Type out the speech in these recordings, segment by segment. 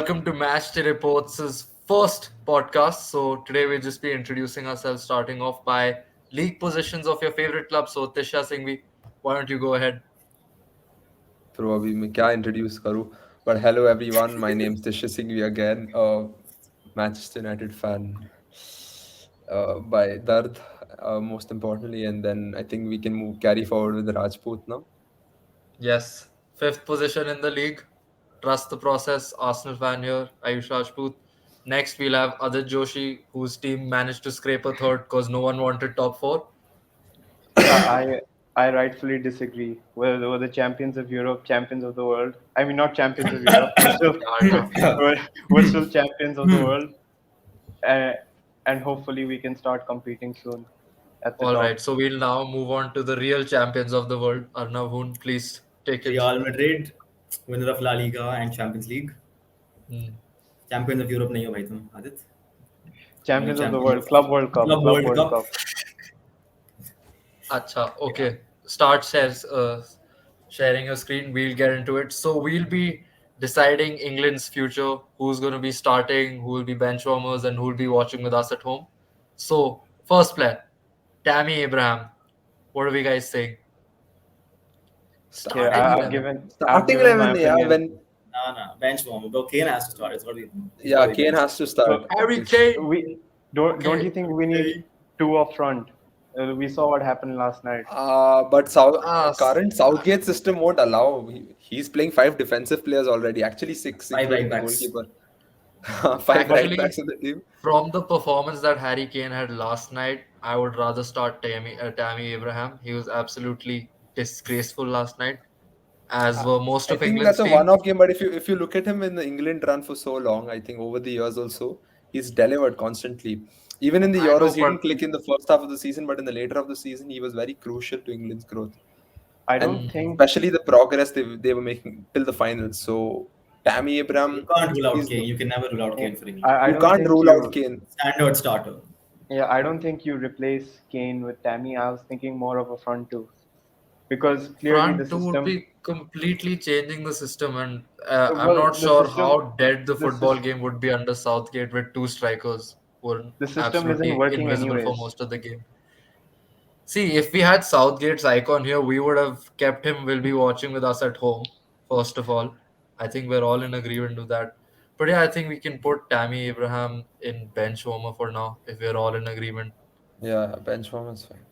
welcome to MatchDay Reports' first podcast. So today we'll just be introducing ourselves, starting off by league positions of your favorite club. So Tisha Singhvi, why don't you go ahead? तो अभी मैं क्या introduce करूँ but hello everyone, my name is Tisha Singhvi again, Manchester United fan by Dard, most importantly, and then I think we can carry forward with Rajput now. Yes, fifth position in the league. Trust the process. Arsenal fan here, Ayush Rajput. Next we'll have Adit Joshi, whose team managed to scrape a third because no one wanted top four. I rightfully disagree. We're the champions of Europe, champions of the world. I mean, not champions of Europe. Yeah, We're still champions of the world, uh, and hopefully we can start competing soon at the All top. right, so we'll now move on to the real champions of the world. Arnav Hoon, please take it. Real Madrid, winner of La Liga and Champions League. Hmm. Champions of Europe नहीं हो भाई तुम Aadit. Only Champions of the champions world, of Club Club World World Cup. Cup. Acha, okay. Start sharing your screen. We'll get into it. So we'll be deciding England's future, who's going to be starting, who will be bench warmers, and who will be watching with us at home. So first player, Tammy Abraham. What are we guys saying? Okay, Starting I've 11. given Starting my 11, yeah. opinion. Nah, bench warmer. But Kane has to start. It's got to be. Yeah, Kane has to start. So Harry It's- Kane. we don't you think we need Okay. two up front? We saw what happened last night. But Ah, current Southgate system won't allow. He's playing 5 defensive players already. Actually, six, Five including right the backs. goalkeeper. 5 right Actually, backs in the team. from the performance that Harry Kane had last night, I would rather start Tammy Abraham. He was absolutely disgraceful last night, as were most I of think England's that's a team. one-off game, but if you look at him in the England run for so long, I think over the years also, he's delivered constantly. Even in the I know, Euros, he but didn't click in the first half of the season, but in the later of the season, he was very crucial to England's growth, I don't and think especially the progress they were making till the finals. So Tammy You Abraham, can't rule out he's Kane. You can never rule out eh, Kane for England. I you don't can't think rule out you Kane. Standard starter. Yeah, I don't think you replace Kane with Tammy. I was thinking more of a front two because clearly the front two would system, be completely changing the system, and I'm well, not the sure system, how dead the the football sys- game would be under Southgate with two strikers who were the system isn't absolutely working invisible for anyways. most of the game. See, if we had Southgate's icon here, we would have kept him. Will be watching with us at home. First of all, I think we're all in agreement with that. But yeah, I think we can put Tammy Abraham in bench warmer for now if we're all in agreement. Yeah, bench warmer is fine.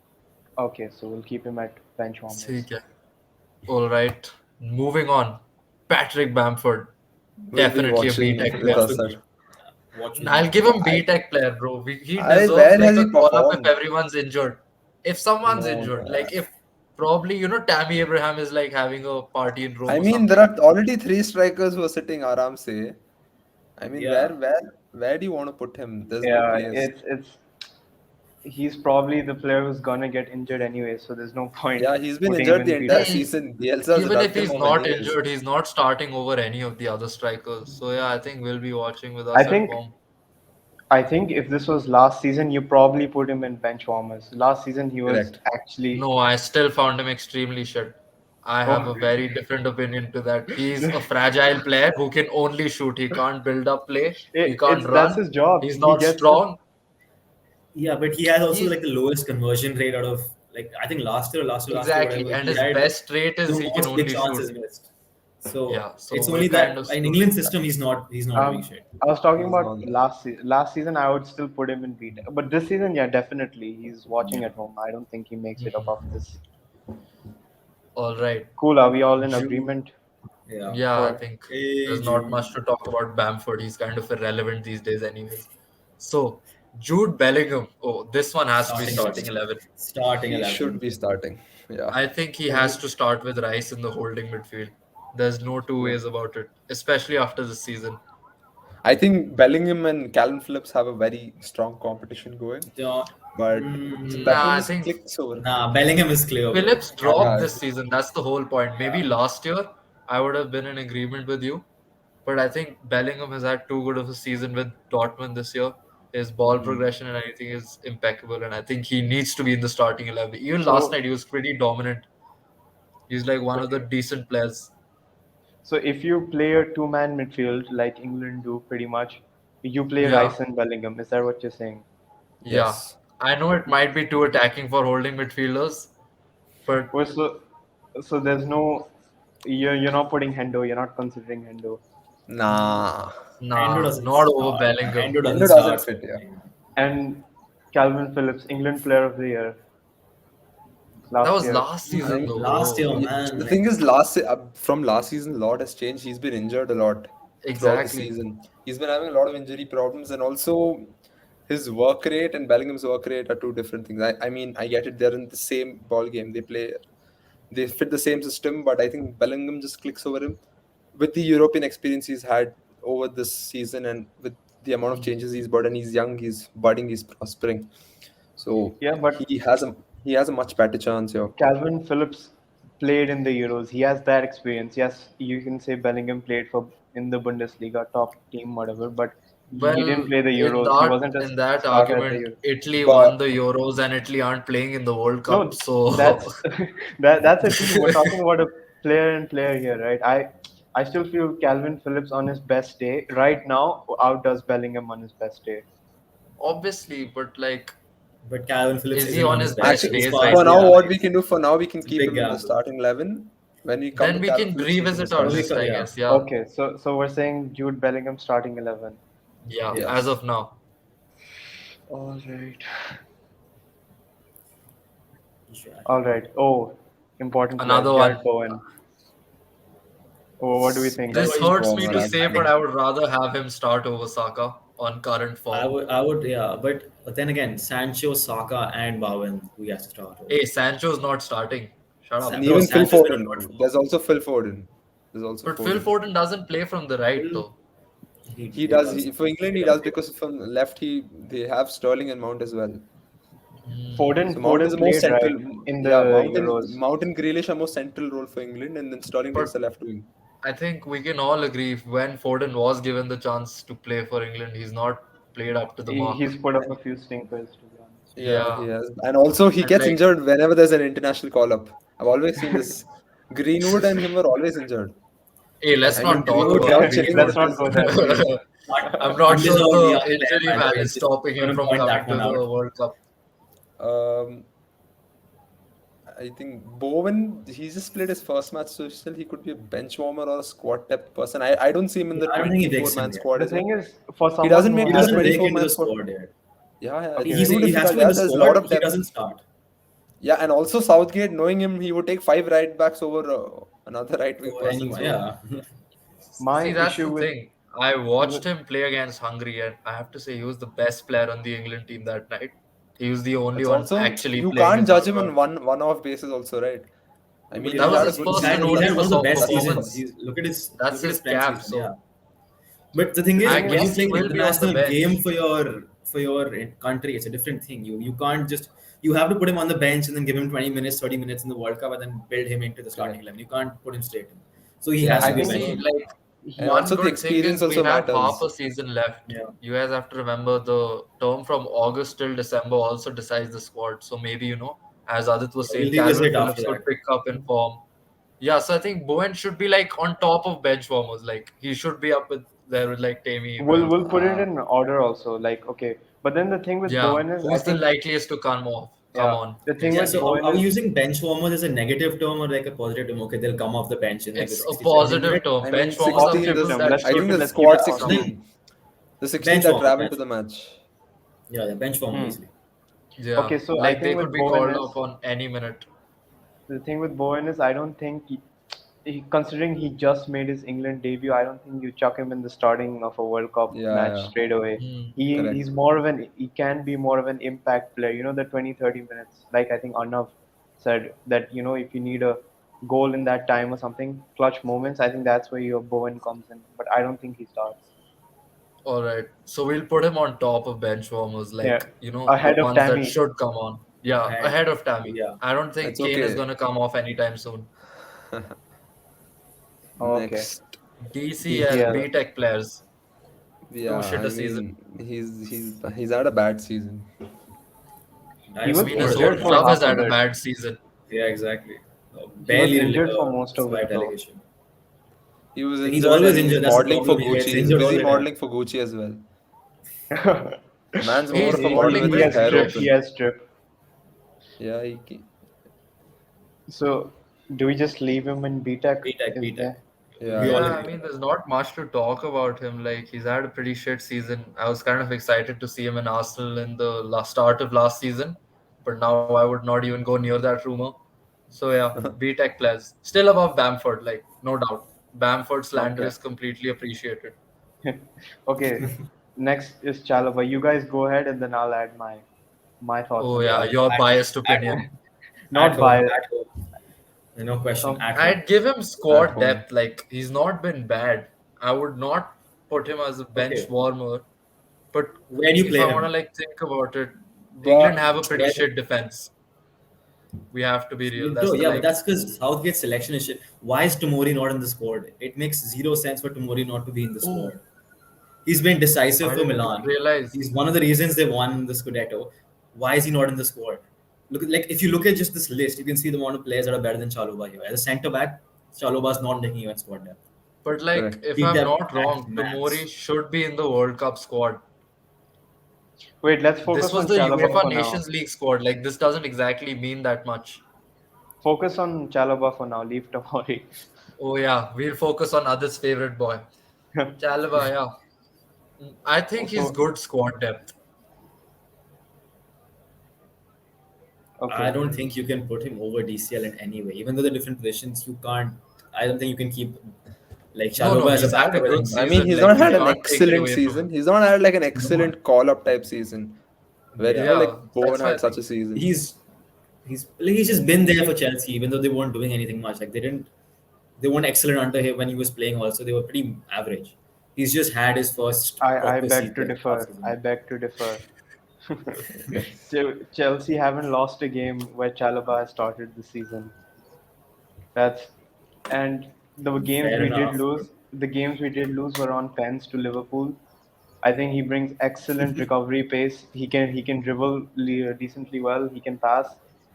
Okay, so we'll keep him at bench warmers. ठीक है. All right. Moving on. Patrick Bamford. Will be Definitely a watching B-Tech with player. Watch us, with sir. me. Watch with I'll me. give him I, B-Tech player, bro. He where deserves has like a he call-up if performed? everyone's injured. If someone's No, injured, man. like if probably, Tammy Abraham is like having a party in Rome I or mean, there something. are already 3 strikers who are sitting aram se. I mean, Yeah. where do you want to put him? There's no Yeah, place. it's he's probably the player who's gonna get injured anyway, so there's no point Yeah, he's been putting him injured in the entire B-Tech. See, season. Bielsa's even if rubbed him he's off not anyways. injured, he's not starting over any of the other strikers. So yeah, I think we'll be watching with I us at think home. I think if this was last season, you probably put him in bench warmers. Last season, he was Correct. actually. No, I still found him extremely shit. I have Oh, a very different opinion to that. He's a fragile player who can only shoot. He can't build up play. He can't it's that's run. his job. He's He not gets to. strong. Yeah, but he has also He's like the lowest conversion rate out of like I think last year, exactly, whatever. and He his had best rate the is he can most big only shoot. chances missed. So Yeah, so it's we're only kind that of in screwed England with that. system he's not doing shit. I was talking He's not about there. last season. I would still put him in B-Tech, but this season, yeah, definitely, he's watching Yeah. at home. I don't think he makes it Mhm. above this. All right. Cool. Are we all in Jude. agreement? Yeah. Yeah, I For think Hey there's not Jude. much to talk about Bamford. He's kind of irrelevant these days, anyways. So, Jude Bellingham. Oh, this one has to be Starting starting 11. 11. Starting He 11. should be starting. Yeah. I think he has to start with Rice in the holding midfield. There's no two yeah. ways about it, especially after this season. I think Bellingham and Calvin Phillips have a very strong competition going, John, but that Nah, one I just think clicks over. Bellingham is clear, bro. Phillips Callum dropped Yeah, this season. That's the whole point. Maybe Yeah. last year I would have been in agreement with you, but I think Bellingham has had too good of a season with Dortmund this year. His ball progression and everything is impeccable, and I think he needs to be in the starting 11. Even last So night, he was pretty dominant. He's like one so of the decent players. So if you play a two-man midfield like England do pretty much, you play Yeah, Rice and Bellingham. Is that what you're saying? yeah. Yes. I know it might be too attacking for holding midfielders, but Well, so there's no you're not putting Hendo. You're not considering Hendo. Nah. Endo nah, doesn't not over start. Bellingham. Endo doesn't Endo doesn't start. fit, yeah. And Calvin Phillips, England Player of the Year That last was year. last I season mean, though, Last year, bro. man, the like thing is, from last season, a lot has changed. He's been injured a lot throughout the Exactly. season. He's been having a lot of injury problems, and also his work rate and Bellingham's work rate are two different things. I mean, I get it. They're in the same ball game. They fit the same system, but I think Bellingham just clicks over him with the European experience he's had over this season, and with the amount of Mm. changes he's brought. And he's young, he's budding, he's prospering. So Yeah, but he has a much better chance here. Calvin Phillips played in the Euros. He has that experience. Yes, you can say Bellingham played for in the Bundesliga, top team, whatever, but he didn't Well, play the in Euros. He that wasn't a in that starter at the argument, Euros. Italy won But the Euros and Italy aren't playing in the World Cup. No, So that's that's a team. We're talking about a player and player here, right? I still feel Calvin Phillips on his best day right now outdoes Bellingham on his best day. obviously, but like, but Calvin Phillips is he isn't on on his his best. best actually, He's days far. right for now, now? Yeah, what we can do for now, we can it's a keep big him in the gamble. starting 11. When we come Then to we Calvin can Phillips, we can revisit our discuss. list, I Yeah, guess. Yeah, Okay, so we're saying Jude Bellingham starting 11. yeah. Yeah. As of now, All right. sure. All right. Oh, important player, another Jared one. Bowen. Oh, what do we think? This Bench He's hurts me warmer, to I'd say, say. but I would rather have him start over Saka on current form. I would, yeah. But then again, Sancho, Saka, and Bowen, who he has to start over. Hey, Sancho's not starting. Shut And up. Bro, even Phil Sancho's been on good Foden. form. There's also Phil Foden. There's also But Phil Foden. Foden doesn't play from the right Phil, though. He he does. does. For England, He he does does play because from left, they have Sterling and Mount as well. Hmm. So Foden Mount is Foden a more played central. right in Yeah, the Euros. Mount and Grealish are more central role for England, and then Sterling takes But the left wing. I think we can all agree when Foden was given the chance to play for England, he's not played up to the mark. He's put up a few stinkers, to be honest. Yeah, he Yeah, has. And also, he and gets like, injured whenever there's an international call up. I've always seen this. Greenwood and him were always injured. hey, let's I mean, not talk Greenwood about never Yeah, chilling let's with not Greenwood. his. go there, please. I'm not sure Undeservedly the young player, injury by the ban way. is Just stopping him gonna from point coming that to one the out. World Cup. Um, I think Bowen, he just played his first match, so still he could be a bench warmer or a squad depth person. I don't see him in Yeah, the I don't think he 24 breaks in man yet. squad The as well. thing is, for He someone doesn't who make He it to the has doesn't break 24 into man the squad. squad yet. Yeah, yeah, okay, it's too He has difficult. to be in Yeah, the there's a lot squad. of He depth. doesn't start. Yeah, and also Southgate, knowing him, he would take five right backs over another right wing Over person. anyone, So yeah. my See, that's issue the with thing. I watched with him play against Hungary, and I have to say he was the best player on the England team that night. He was the only it's one also actually you playing can't in the judge him squad. on one off basis also, right? I But mean, you if That he know, was had a his good first and season, he only had one of the best seasons. performance. Look That's at his his Prem cap. season, yeah. So But the thing the is, I thing when is you guess play he an will be on the international game bench. for your country, it's a different thing. You can't just you have to put him on the bench and then give him 20 minutes, 30 minutes in the World Cup and then build him into the starting correct. 11. You can't put him straight in. So he yeah, has I to be Yeah. a think bench See, warmer. like, And he one also the good thing experience is we also have half matters. a season left. Yeah. You guys have to remember the term from August till December also decides the squad. So maybe, as Adit was Yeah, we'll saying, Calvin revisit after Phillips could that. pick up in form. Yeah, so I think Bowen should be like on top of bench warmers. Like he should be up with there with like Tammy we'll Abraham. we'll put it Uh, in order also. Like, okay, but then the thing with Yeah, Bowen is, I who's the think, likeliest to come off? Come yeah, on, the thing Yeah, with so basically. Bowen are we is using bench warmers as a negative term or like a positive term? Okay, they'll come off the bench in like the It's a 60th, 70th positive minute. term. I mean, Bench warmers are 16. positive people term. that Let's I should think keep it. the Let's keep squad it So then positive. 16, the 16 bench that warmer, traveled bench to the warmer. match. Yeah, bench warmer Hmm. easily. yeah, Okay, so I like they think could with be Bowen called is up on any minute. the thing with Bowen is I don't think considering he just made his England debut, I don't think you chuck him in the starting of a World Cup Yeah, match yeah, straight away. Hmm. He's correct. more of he can be more of an impact player. You know, the 20-30 minutes. Like I think Arnav said that, if you need a goal in that time or something, clutch moments, I think that's where your Bowen comes in. But I don't think he starts. All right. So we'll put him on top of bench warmers, Yeah. like, the Ahead of ones that Tammy. should come on. Yeah, Ahead. ahead of Tammy. Yeah. I don't think That's Kane is okay. going to come off anytime soon. Okay. Next, DCL, DCL. BTEC players. Too yeah, shit I a season. mean, he's had a bad season. I He I was mean, his scored whole injured like for club has half of had a it. bad season. yeah, exactly. He was Barely injured for most of slight it though. allegation. He was He's injured always and he's injured. That's the modeling for problem. He Gucci. gets He's injured all busy the time. modeling for Gucci as well. The man's more He's of a he, model modeling with he his very has hair drip. He fresh. open. has drip. Yeah, So, do we just leave him in BTech? B-Tech, Is B-Tech. there? We yeah. all Yeah, I agree mean, on that. there's not much to talk about him. Like, he's had a pretty shit season. I was kind of excited to see him in Arsenal in the start of last season, but now I would not even go near that rumor. So yeah, B-Tech players still above Bamford, like no doubt. Bamford slander Okay. is completely appreciated. Okay. Next is Chalaba. You guys go ahead, and then I'll add my thoughts Oh on yeah, Chalaba. your biased At opinion. home. At Not home. biased. At home. No question. Some At home. I'd give him At squad home. depth. Like he's not been bad. I would not put him as a bench Okay. warmer. But Where do you if play I want to him? like think about it, England But have a pretty Where? shit defense. We have to be real. That's Bro, the yeah, but like. that's because Southgate's selection is shit. Why is Tomori not in the squad? It makes zero sense for Tomori not to be in the Oh, squad. He's been decisive I for didn't Milan. realize. He's one of the reasons they won the Scudetto. Why is he not in the squad? Like if you look at just this list, you can see the amount of players that are better than Chalobah here. As a centre back, Chalobah's not making even squad depth. But like, correct. if Heat I'm depth not at wrong, Tomori max. should be in the World Cup squad. Wait, let's This focus was on the Chalaba UEFA for now. Nations League squad. Like, this doesn't exactly mean that much. Focus on Chalaba for now. Leave Tomori. Oh yeah, we'll focus on others' favorite boy, Chalaba. Yeah, I think he's So, good squad depth. I okay. don't think you can put him over DCL in any way. Even though they're different positions, you can't. I don't think you can keep like No, no, Chalobah as a he's had a backup. good And I mean, season. he's Like, not we had an can't take it excellent away from season. him. He's not had like an no, excellent call up type season where yeah, like Yeah, Bowen that's why I had such think. a season. he's just been there for Chelsea, even though they weren't doing anything much. Like they weren't excellent under him when he was playing. Also, they were pretty average. He's just had his first I proper beg to season last differ. season. I beg to differ. Chelsea haven't lost a game where Chalaba has started the season. That's and the games Fair we did enough. lose. The games we did lose were on pens to Liverpool. I think he brings excellent recovery pace. He can dribble decently well. He can pass.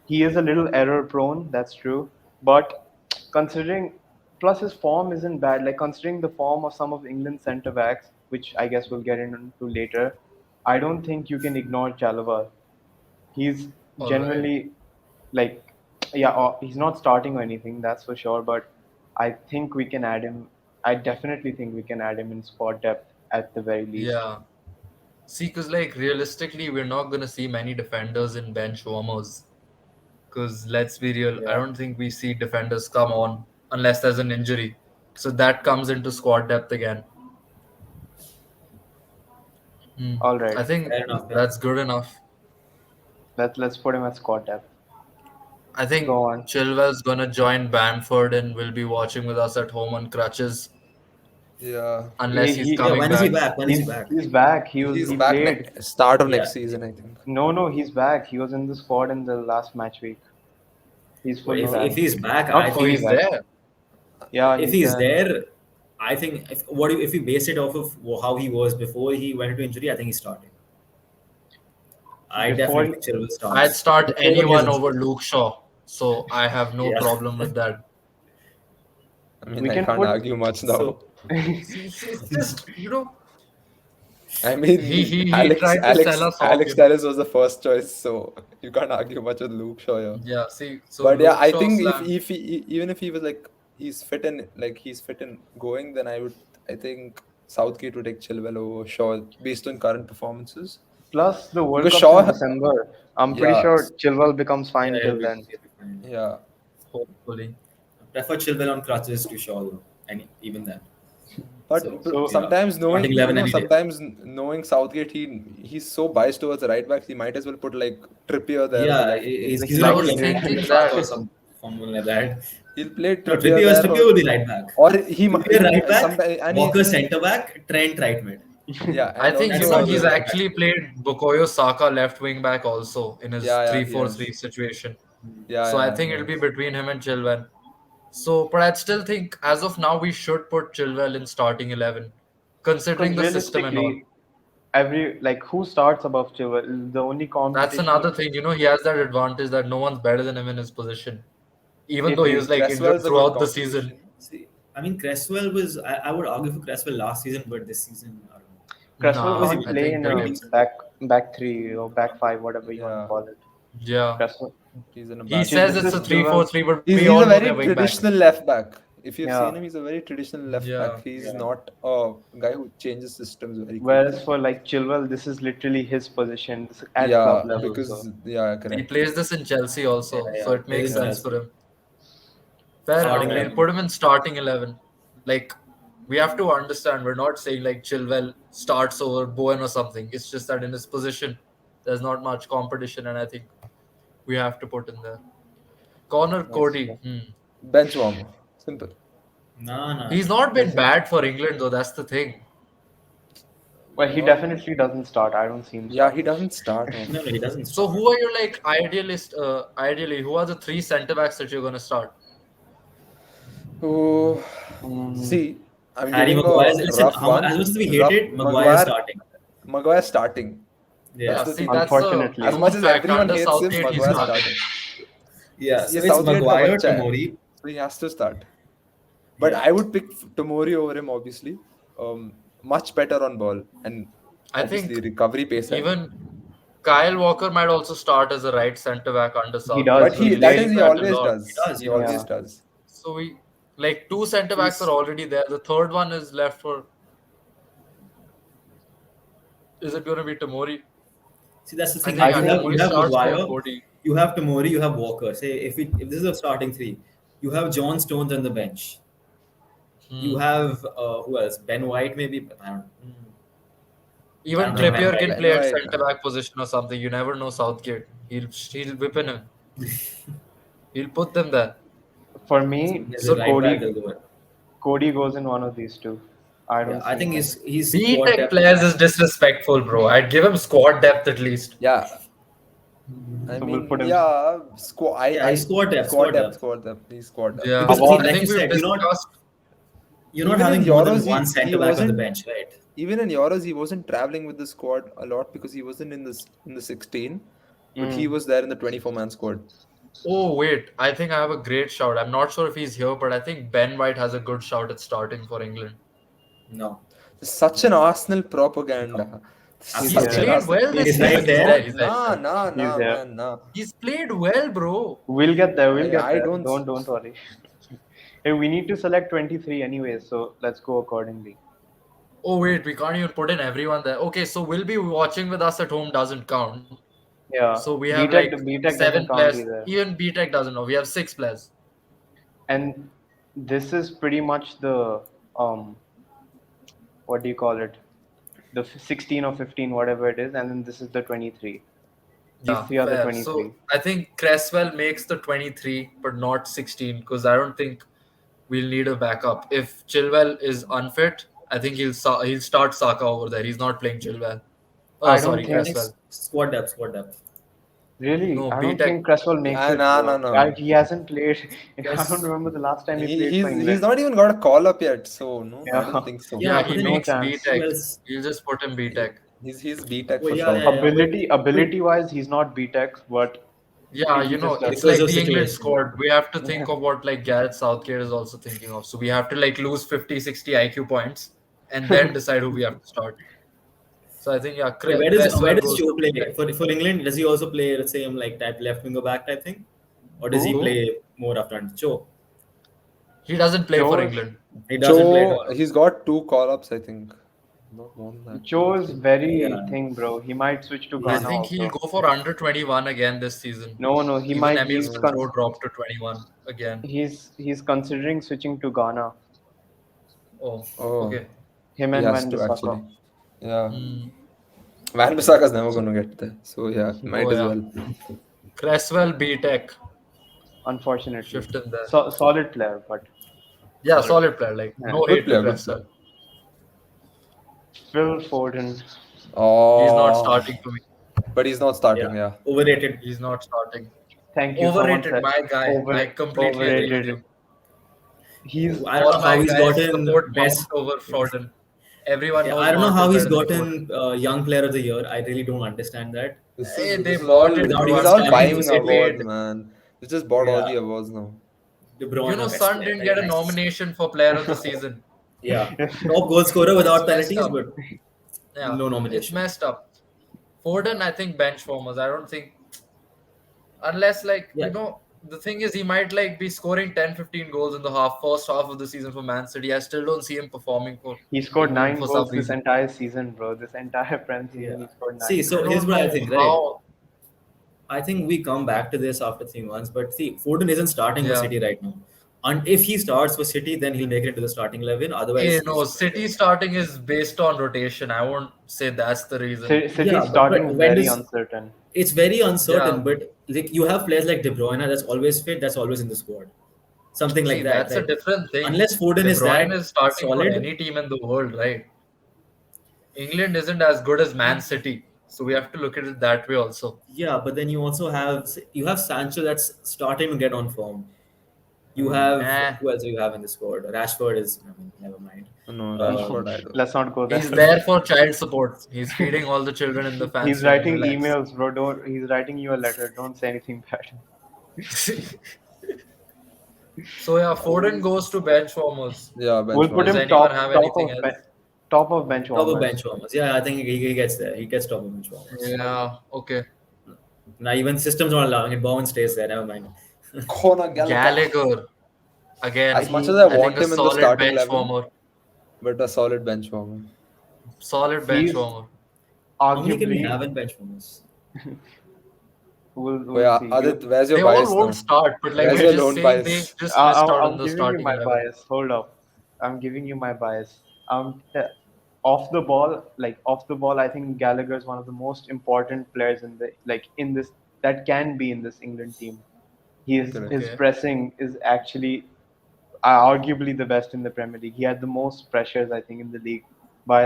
He is a little error prone. That's true. But considering plus his form isn't bad. Like considering the form of some of England's centre backs, which I guess we'll get into later, I don't think you can ignore Chalobah. He's All right. genuinely like yeah, he's not starting or anything, that's for sure. But I think we can add him. I definitely think we can add him in squad depth at the very least. Yeah. See, because like realistically, we're not gonna see many defenders in bench warmers. Because let's be real, I Yeah. don't think we see defenders come on unless there's an injury. So that comes into squad depth again. Hmm. All right, I think Fair enough. Yeah. that's good enough. let's put him at squad depth. I think Go on. Chilwell's gonna join Bamford and will be watching with us at home on crutches Yeah, unless He, he's he Yeah. coming When is he back. back? When is he back? he's back. he's He back played. start of Yeah. next season, I think. No, he's back. He was in the squad in the last match week. He's Well, fully Oh, if back. he's back, I Not Oh, fully think he's back. there. Yeah, if he's he's there. there, I think if we base it off of how he was before he went into injury, I think he's starting. I Before definitely think Chilwell I'd starts start before his anyone over injury. Luke Shaw, so I have no Yeah. problem with that. I mean, we I can can't put argue much now. So See, he's just I he mean, he he Alex, tried to sell Alex, us off, Alex Telles was the first choice, so you can't argue much with Luke Shaw here. Yeah, see, so But yeah, Luke I Shaw think slam. even if he was like he's fit and going, then I think Southgate would take Chilwell over Shaw based on current performances. plus the World Because Cup's in Shaw, December. I'm pretty yeah, sure Chilwell becomes yeah, fine till then. he'll be fine. yeah. Hopefully, I prefer Chilwell on crutches to Shaw though, and even then. So But So yeah, sometimes starting knowing, 11 any day. knowing Southgate, he's so biased towards the right backs. He might as well put like Trippier there on the Yeah, left wing. he's he I gonna likes put was to like do that. thinking Shark that. or someone like that. He'll play No, Trippier there, Trippier will be right back. or he Trippier right back, sometimes and he Walker centre back, Trent right mid. yeah, I and think That's also how he's the right back actually should be. played Bukayo Saka left wing back also in his yeah, three he four has three situation. So I yeah, he think it'll be has. between him and Chilwell. So, but I'd still think as of now we should put Chilwell in starting 11, considering Because the system and all. realistically, every like who starts above Chilwell? The only That's competition another thing. He has that advantage that no one's better than him in his position, even if though he he's was like injured Cresswell's a good throughout the season. competition. See, I mean, Cresswell was. I would argue for Cresswell last season, but this season, I don't know. Cresswell Was Nah, he can't I play think in very a decent? back three or back five, whatever you want to Yeah, call it. yeah. Cresswell. he's in a He back says three. it's This a is three four Chilwell. three, but He's we he's all a know very they're wing backs. traditional left back. If you've Yeah. seen him, he's a very traditional left back. Yeah. He's Yeah. not a guy who changes systems very quickly. Whereas for like Chilwell, this is literally his position at club Yeah, level. So because yeah, He correct. plays this in Chelsea Yeah, also, so yeah. it Plays makes in yeah, sense for Chelsea. him. Fair Starting enough. We'll 11. put him in starting 11. Like, we have to understand, we're not saying like Chilwell starts over Bowen or something. It's just that in his position, there's not much competition, and I think we have to put in there. Connor that's Cody. true. Bench warmer. Simple. Nah, nah. He's not been Is it? bad for England, though. That's the thing. Well, he Um, definitely doesn't start. I don't see him yeah, he starting. doesn't start No, off. no, he doesn't So, start. who are your like ideally, who are the three centre backs that you're going to start? Oh, Mm, see, I'm Harry giving Maguire. a Listen, rough as one. much as we hate Rough it, Maguire is Maguire, starting. Maguire starting. That's Yeah, Yeah. the see, thing. that's a unfortunately, As much known as fact. everyone Under hates him, Southgate, he's Maguire starting. starting. Yeah. So ये it's Southgate का Maguire, बच्चा है, Tomori. so he has to start. But Yeah. I would pick Tomori over him, obviously. Much better on ball and I obviously think recovery pace. even Kyle Walker might also start as a right centre back under he But Southgate. does. So He he he's that played. is seeing he that a always lot. He does. does. He He always Yeah, does. does. So we like two centre So backs are he's, already there. The third one is left for. Is it going to be Tomori? see, that's the I thing. think I Like yeah, think Tomori you have starts over Maguire, Cody. you have Tomori, you have Walker. Say if this is a starting three, you have John Stones on the bench. You Hmm. have who else? Ben White maybe. I Even don't think Ben Trippier Nah, can White. Ben play at White. centre back position or something. You never know Southgate. He'll whip in him. He'll put them there. for As me, a So right back, Cody they'll do it. Cody goes in one of these two. I Yeah, don't I see think him. he's B squad Tech depth. players is disrespectful, bro. I'd give him squad depth at least. Yeah, I So we'll mean, put him. yeah, squad. Yeah, he's squad depth, Squad squad depth, depth. squad depth. He's squad depth. Yeah, Because Above, see, I like think you we've said, discussed. you're not Even in having more than Euros, one he centre back on the wasn't. bench, right? Even in Euros, he wasn't traveling with the squad a lot because he wasn't in the 16, but he mm, was there in the 24-man squad. Oh wait, I think I have a great shout. I'm not sure if he's here, but I think Ben White has a good shout at starting for England. No, Such an Arsenal no, propaganda. He's Such yeah, an absolutely. played Arsenal. well this He's right season. He's there. there. Not He's there. He's nah there. nah he's nah there. man nah. He's played well, bro. We'll get there. We'll get I there. don't. Don't worry. Hey, we need to select 23 anyways, so let's go accordingly. Oh wait, we can't even put in everyone there. Okay, so we'll be watching with us at home doesn't count. Yeah, So we have like B-Tech seven doesn't count players. either. Even B Tech doesn't know. We have six players. And this is pretty much the um, what do you call it? The 16 or 15, whatever it is, and then this is the 23. These Yeah, three are the fair. 23. So I think Cresswell makes the 23, but not 16, because I don't think we'll need a backup. If Chilwell is unfit, I think he'll start Saka over there. He's not playing Chilwell. I don't Sorry, I think think Cresswell. squad depth, squad depth. really. No, I B don't Tech. think Cresswell makes Nah it, nah bro. no no. He hasn't played. I don't Yes. remember the last time he He, played for he's England. not even got a call up yet, so no, I don't Yeah, think so. Yeah, Yeah, but he then no makes B chance. Tech. who else? You'll just put him B Tech. He's B Tech Oh for yeah, sure. yeah, yeah. Ability wise, he's not B-Tech, but Yeah, he just it's Because like of the England situation. squad. We have to think of what like Gareth Southgate is also thinking of. So we have to like lose 50, 60 IQ points and then decide who we have to start. So I think yeah, Yeah, where Cresswell does goes Joe to play B Tech. for England? Does he also play the same like type left winger back type thing, or does he who? Who? play more up front? Joe, He doesn't play for Joe's England. he doesn't play at Joe, all. he's got two call ups, I think. Not more than that. Two or Joe's three. very Yeah, thing, bro. He might switch to I He's Ghana think he'll also. go for under 21 again this season. No, he Even might. Emil Smith Rowe dropped to 21 again. He's considering switching to Ghana. Oh, oh, okay. Him he and has Van to Bissaka. actually. Yeah. Hmm. Van Bissaka's never So, gonna get there. So yeah, might oh as yeah. well. Cresswell, B Tech, Unfortunately, shift in there. solid player, but Yeah, solid. solid player. Like yeah. no Good hate to player, good Cresswell. player. Phil Foden. He's not Oh, starting for me. but he's not starting. Yeah, Yeah. overrated. He's not starting. Thank you. Someone Overrated, said my guy. I completely agree with overrated. you. He's I don't All know how my he's guys gotten support Mount best. over Foden. Everyone Yeah, knows I don't know Mount how is he's better than Foden. gotten young player of the year. I really don't understand that. This Hey, is they this is bought all it, Without bro. these even are all I'm telling starting you, buying for they City. awards, paid. man. They just bought all Yeah, the awards now. De Bruyne, best Son player, didn't very get a nice. nomination for Player of the Season. Yeah, top goal scorer It's without messed penalties, up. but Yeah, no it's nomination. messed up. Foden, I think bench warmers. I don't think unless Yeah, the thing is he might be scoring 10, 15 goals in the first half of the season for Man City. I still don't see him performing for He scored England nine for some goals this reason. entire season, bro. This entire Prem yeah. season, he scored See, nine I so goals. here's don't what I know think, right? how. I think we come back to this after 3 months, but see, Foden isn't starting for Yeah. City right now. And if he starts for City, then he'll make it into the starting 11. Otherwise, he's not City there. starting is based on rotation. I won't say that's the reason. City Yeah, but starting is when very does uncertain. it's very Yeah. uncertain, but like you have players like De Bruyne that's always fit, that's always in the squad. Something See, like that, that's a right? different thing. Unless Foden De is Bruyne that is starting for solid, any team in the world, right? England isn't as good as Man City, so we have to look at it that way also. yeah, but then you have Sancho that's starting to get on form. You Hmm. have Eh, who else do you have in the squad? Rashford is, I mean, never mind. No, Um, Rashford, I don't. Let's not go he's there. there for child support. He's feeding all the children in the He's fancy wing. writing Relax. emails, bro. Don't. He's writing you a letter. Don't say anything bad. So yeah, Foden goes to bench warmers. Yeah, bench We'll put Does warmer. him anyone have top anything of else? top of bench top of warmers. bench warmers. Yeah, I think he gets there. He gets top of bench warmers. Yeah, okay. Now even systems not allowing it. Bowen stays there. Never mind. Conor Gallagher. Gallagher As again. much as He I I think want a him in the solid starting bench 11, warmer. but a solid bench warmer. Solid bench he's warmer. How many can we arguably. have in bench warmers? We'll Wait, see. Adit, where's your They all bias won't now? start, but Where's we're your just lone saying they bias? just missed out on I'm the giving you starting my 11. bias. Hold up. I'm giving you my bias. Off the ball, off the ball, I think Gallagher is one of the most important players in this that can be in this England team. Correct. His Okay. pressing is actually arguably the best in the Premier League. He had the most pressures, I think, in the league by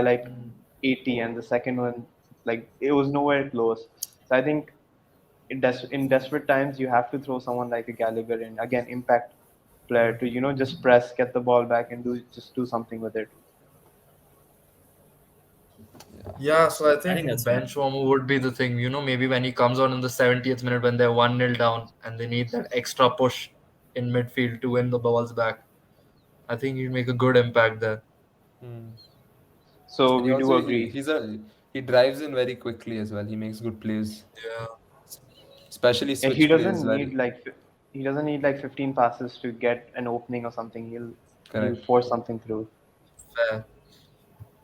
80, and the second one, it was nowhere close. So I think in desperate times, you have to throw someone like a Gallagher in. Again, impact player to just press, get the ball back, and do something with it. Yeah, so I I think think that's fine. bench warmer would be the thing. Maybe when he comes on in the 70th minute when they're 1-0 down and they need that extra push in midfield to win the balls back. I think he'd make a good impact there. Hmm. So And he we do also agree. he drives in very quickly as well. He makes good plays, Yeah. especially Yeah, switch plays. Very he doesn't need 15 passes to get an opening or something. He'll correct. force something through. Fair.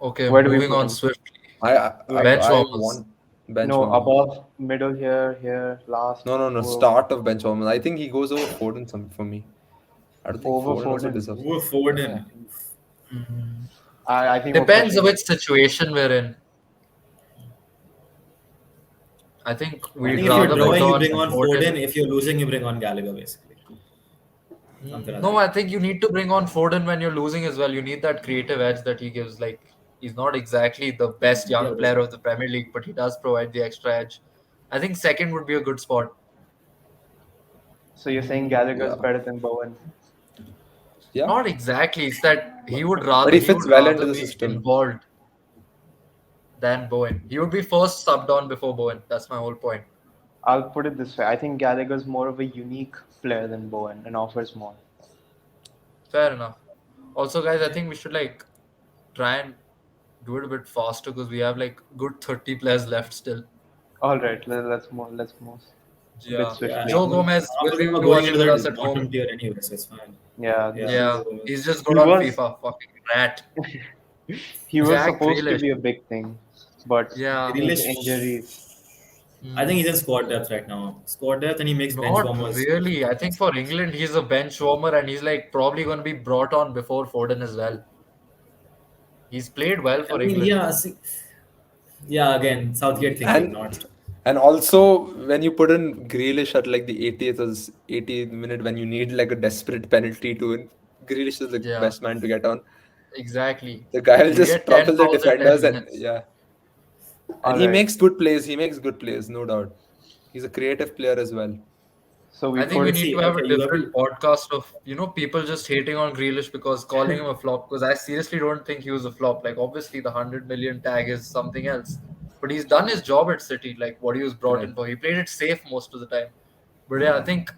Okay, Where do we moving put on him? swiftly. I I Like Bench I warmers. want bench no, warmers. above, middle, here, last, No. whoa, Start of bench warmers. I think he goes over Foden some for me. I don't think over Foden also Foden. deserves. Ooh, Yeah. Foden. Oof. I think we're Depends on pushing which it. situation we're in. I think I we'd think if you're rather Right. put drawing, you on bring on Foden. Foden. If you're losing, you bring on Gallagher, basically. Something like No, that. I think you need to bring on Foden when you're losing as well. You need that creative edge that he gives. He's not exactly the best Yeah, young but player of the Premier League, but he does provide the extra edge. I think second would be a good spot. So you're saying Gallagher's Yeah. better than Bowen? Yeah. Not exactly. It's that But he he fits would well into rather the be system. involved than Bowen. He would be first subbed on before Bowen. That's my whole point. I'll put it this way. I think Gallagher's more of a unique player than Bowen and offers more. Fair enough. Also, guys, I think we should try and do it a bit faster because we have good 30 players left still. All right, let's move a bit Yeah. Yeah, swiftly. Joe I mean, Gomez half will of be them are going watching into with us the at home. bottom tier anyway, so it's fine. Yeah, Yeah, this Yeah, is Joe Gomez. he's just he good on was FIFA. Fucking rat. he was Jack supposed to Grealish. be a big thing, but Yeah. due to Grealish, injuries, I think Hmm. he's in squad depth right now. Squad depth, and he makes bench Not warmers. really. I think for England, he's a bench warmer and he's probably going to be brought on before Foden as well. He's played well I for mean, England. yeah, see, yeah. Again, Southgate thinking, And not. and also when you put in Grealish at like the 80th or 80th minute when you need like a desperate penalty to win, Grealish is the Yeah, best man to get on. exactly. The guy will He'll just get 10 topple the fouls in 10 defenders and minutes. yeah. And all he right. makes good plays. He makes good plays, no doubt. He's a creative player as well. So we I think we put need See, to have okay, a you have different to. podcast of, people just hating on Grealish because calling him a flop. Because I seriously don't think he was a flop. Obviously, the 100 million tag is something else. But he's done his job at City, what he was brought in Correct. for. He played it safe most of the time. But yeah, I think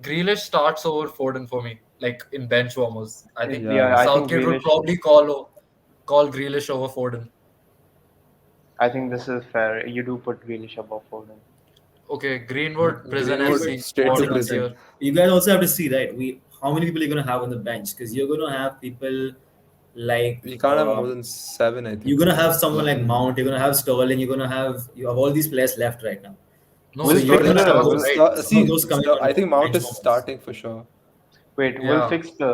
Grealish starts over Foden for me. like in bench warmers. I think Yeah, I think Southgate would Grealish. probably call Grealish over Foden. I think this is fair. You do put Grealish above Foden. Okay, Greenwood, Prison Greenwood FC, straight to audience prison. here. You guys also have to see, right? How many people you're gonna have on the bench, because you're gonna have people like We can't have more than 7, I you're think. gonna have someone like Mount, you're gonna have Sterling, you have all these players left right now. No, So We'll you're fix Sterling gonna is have the. out, We'll, right? some of See, those coming on I think Mount bench is warmers. starting for sure. wait, we'll Yeah. fix the.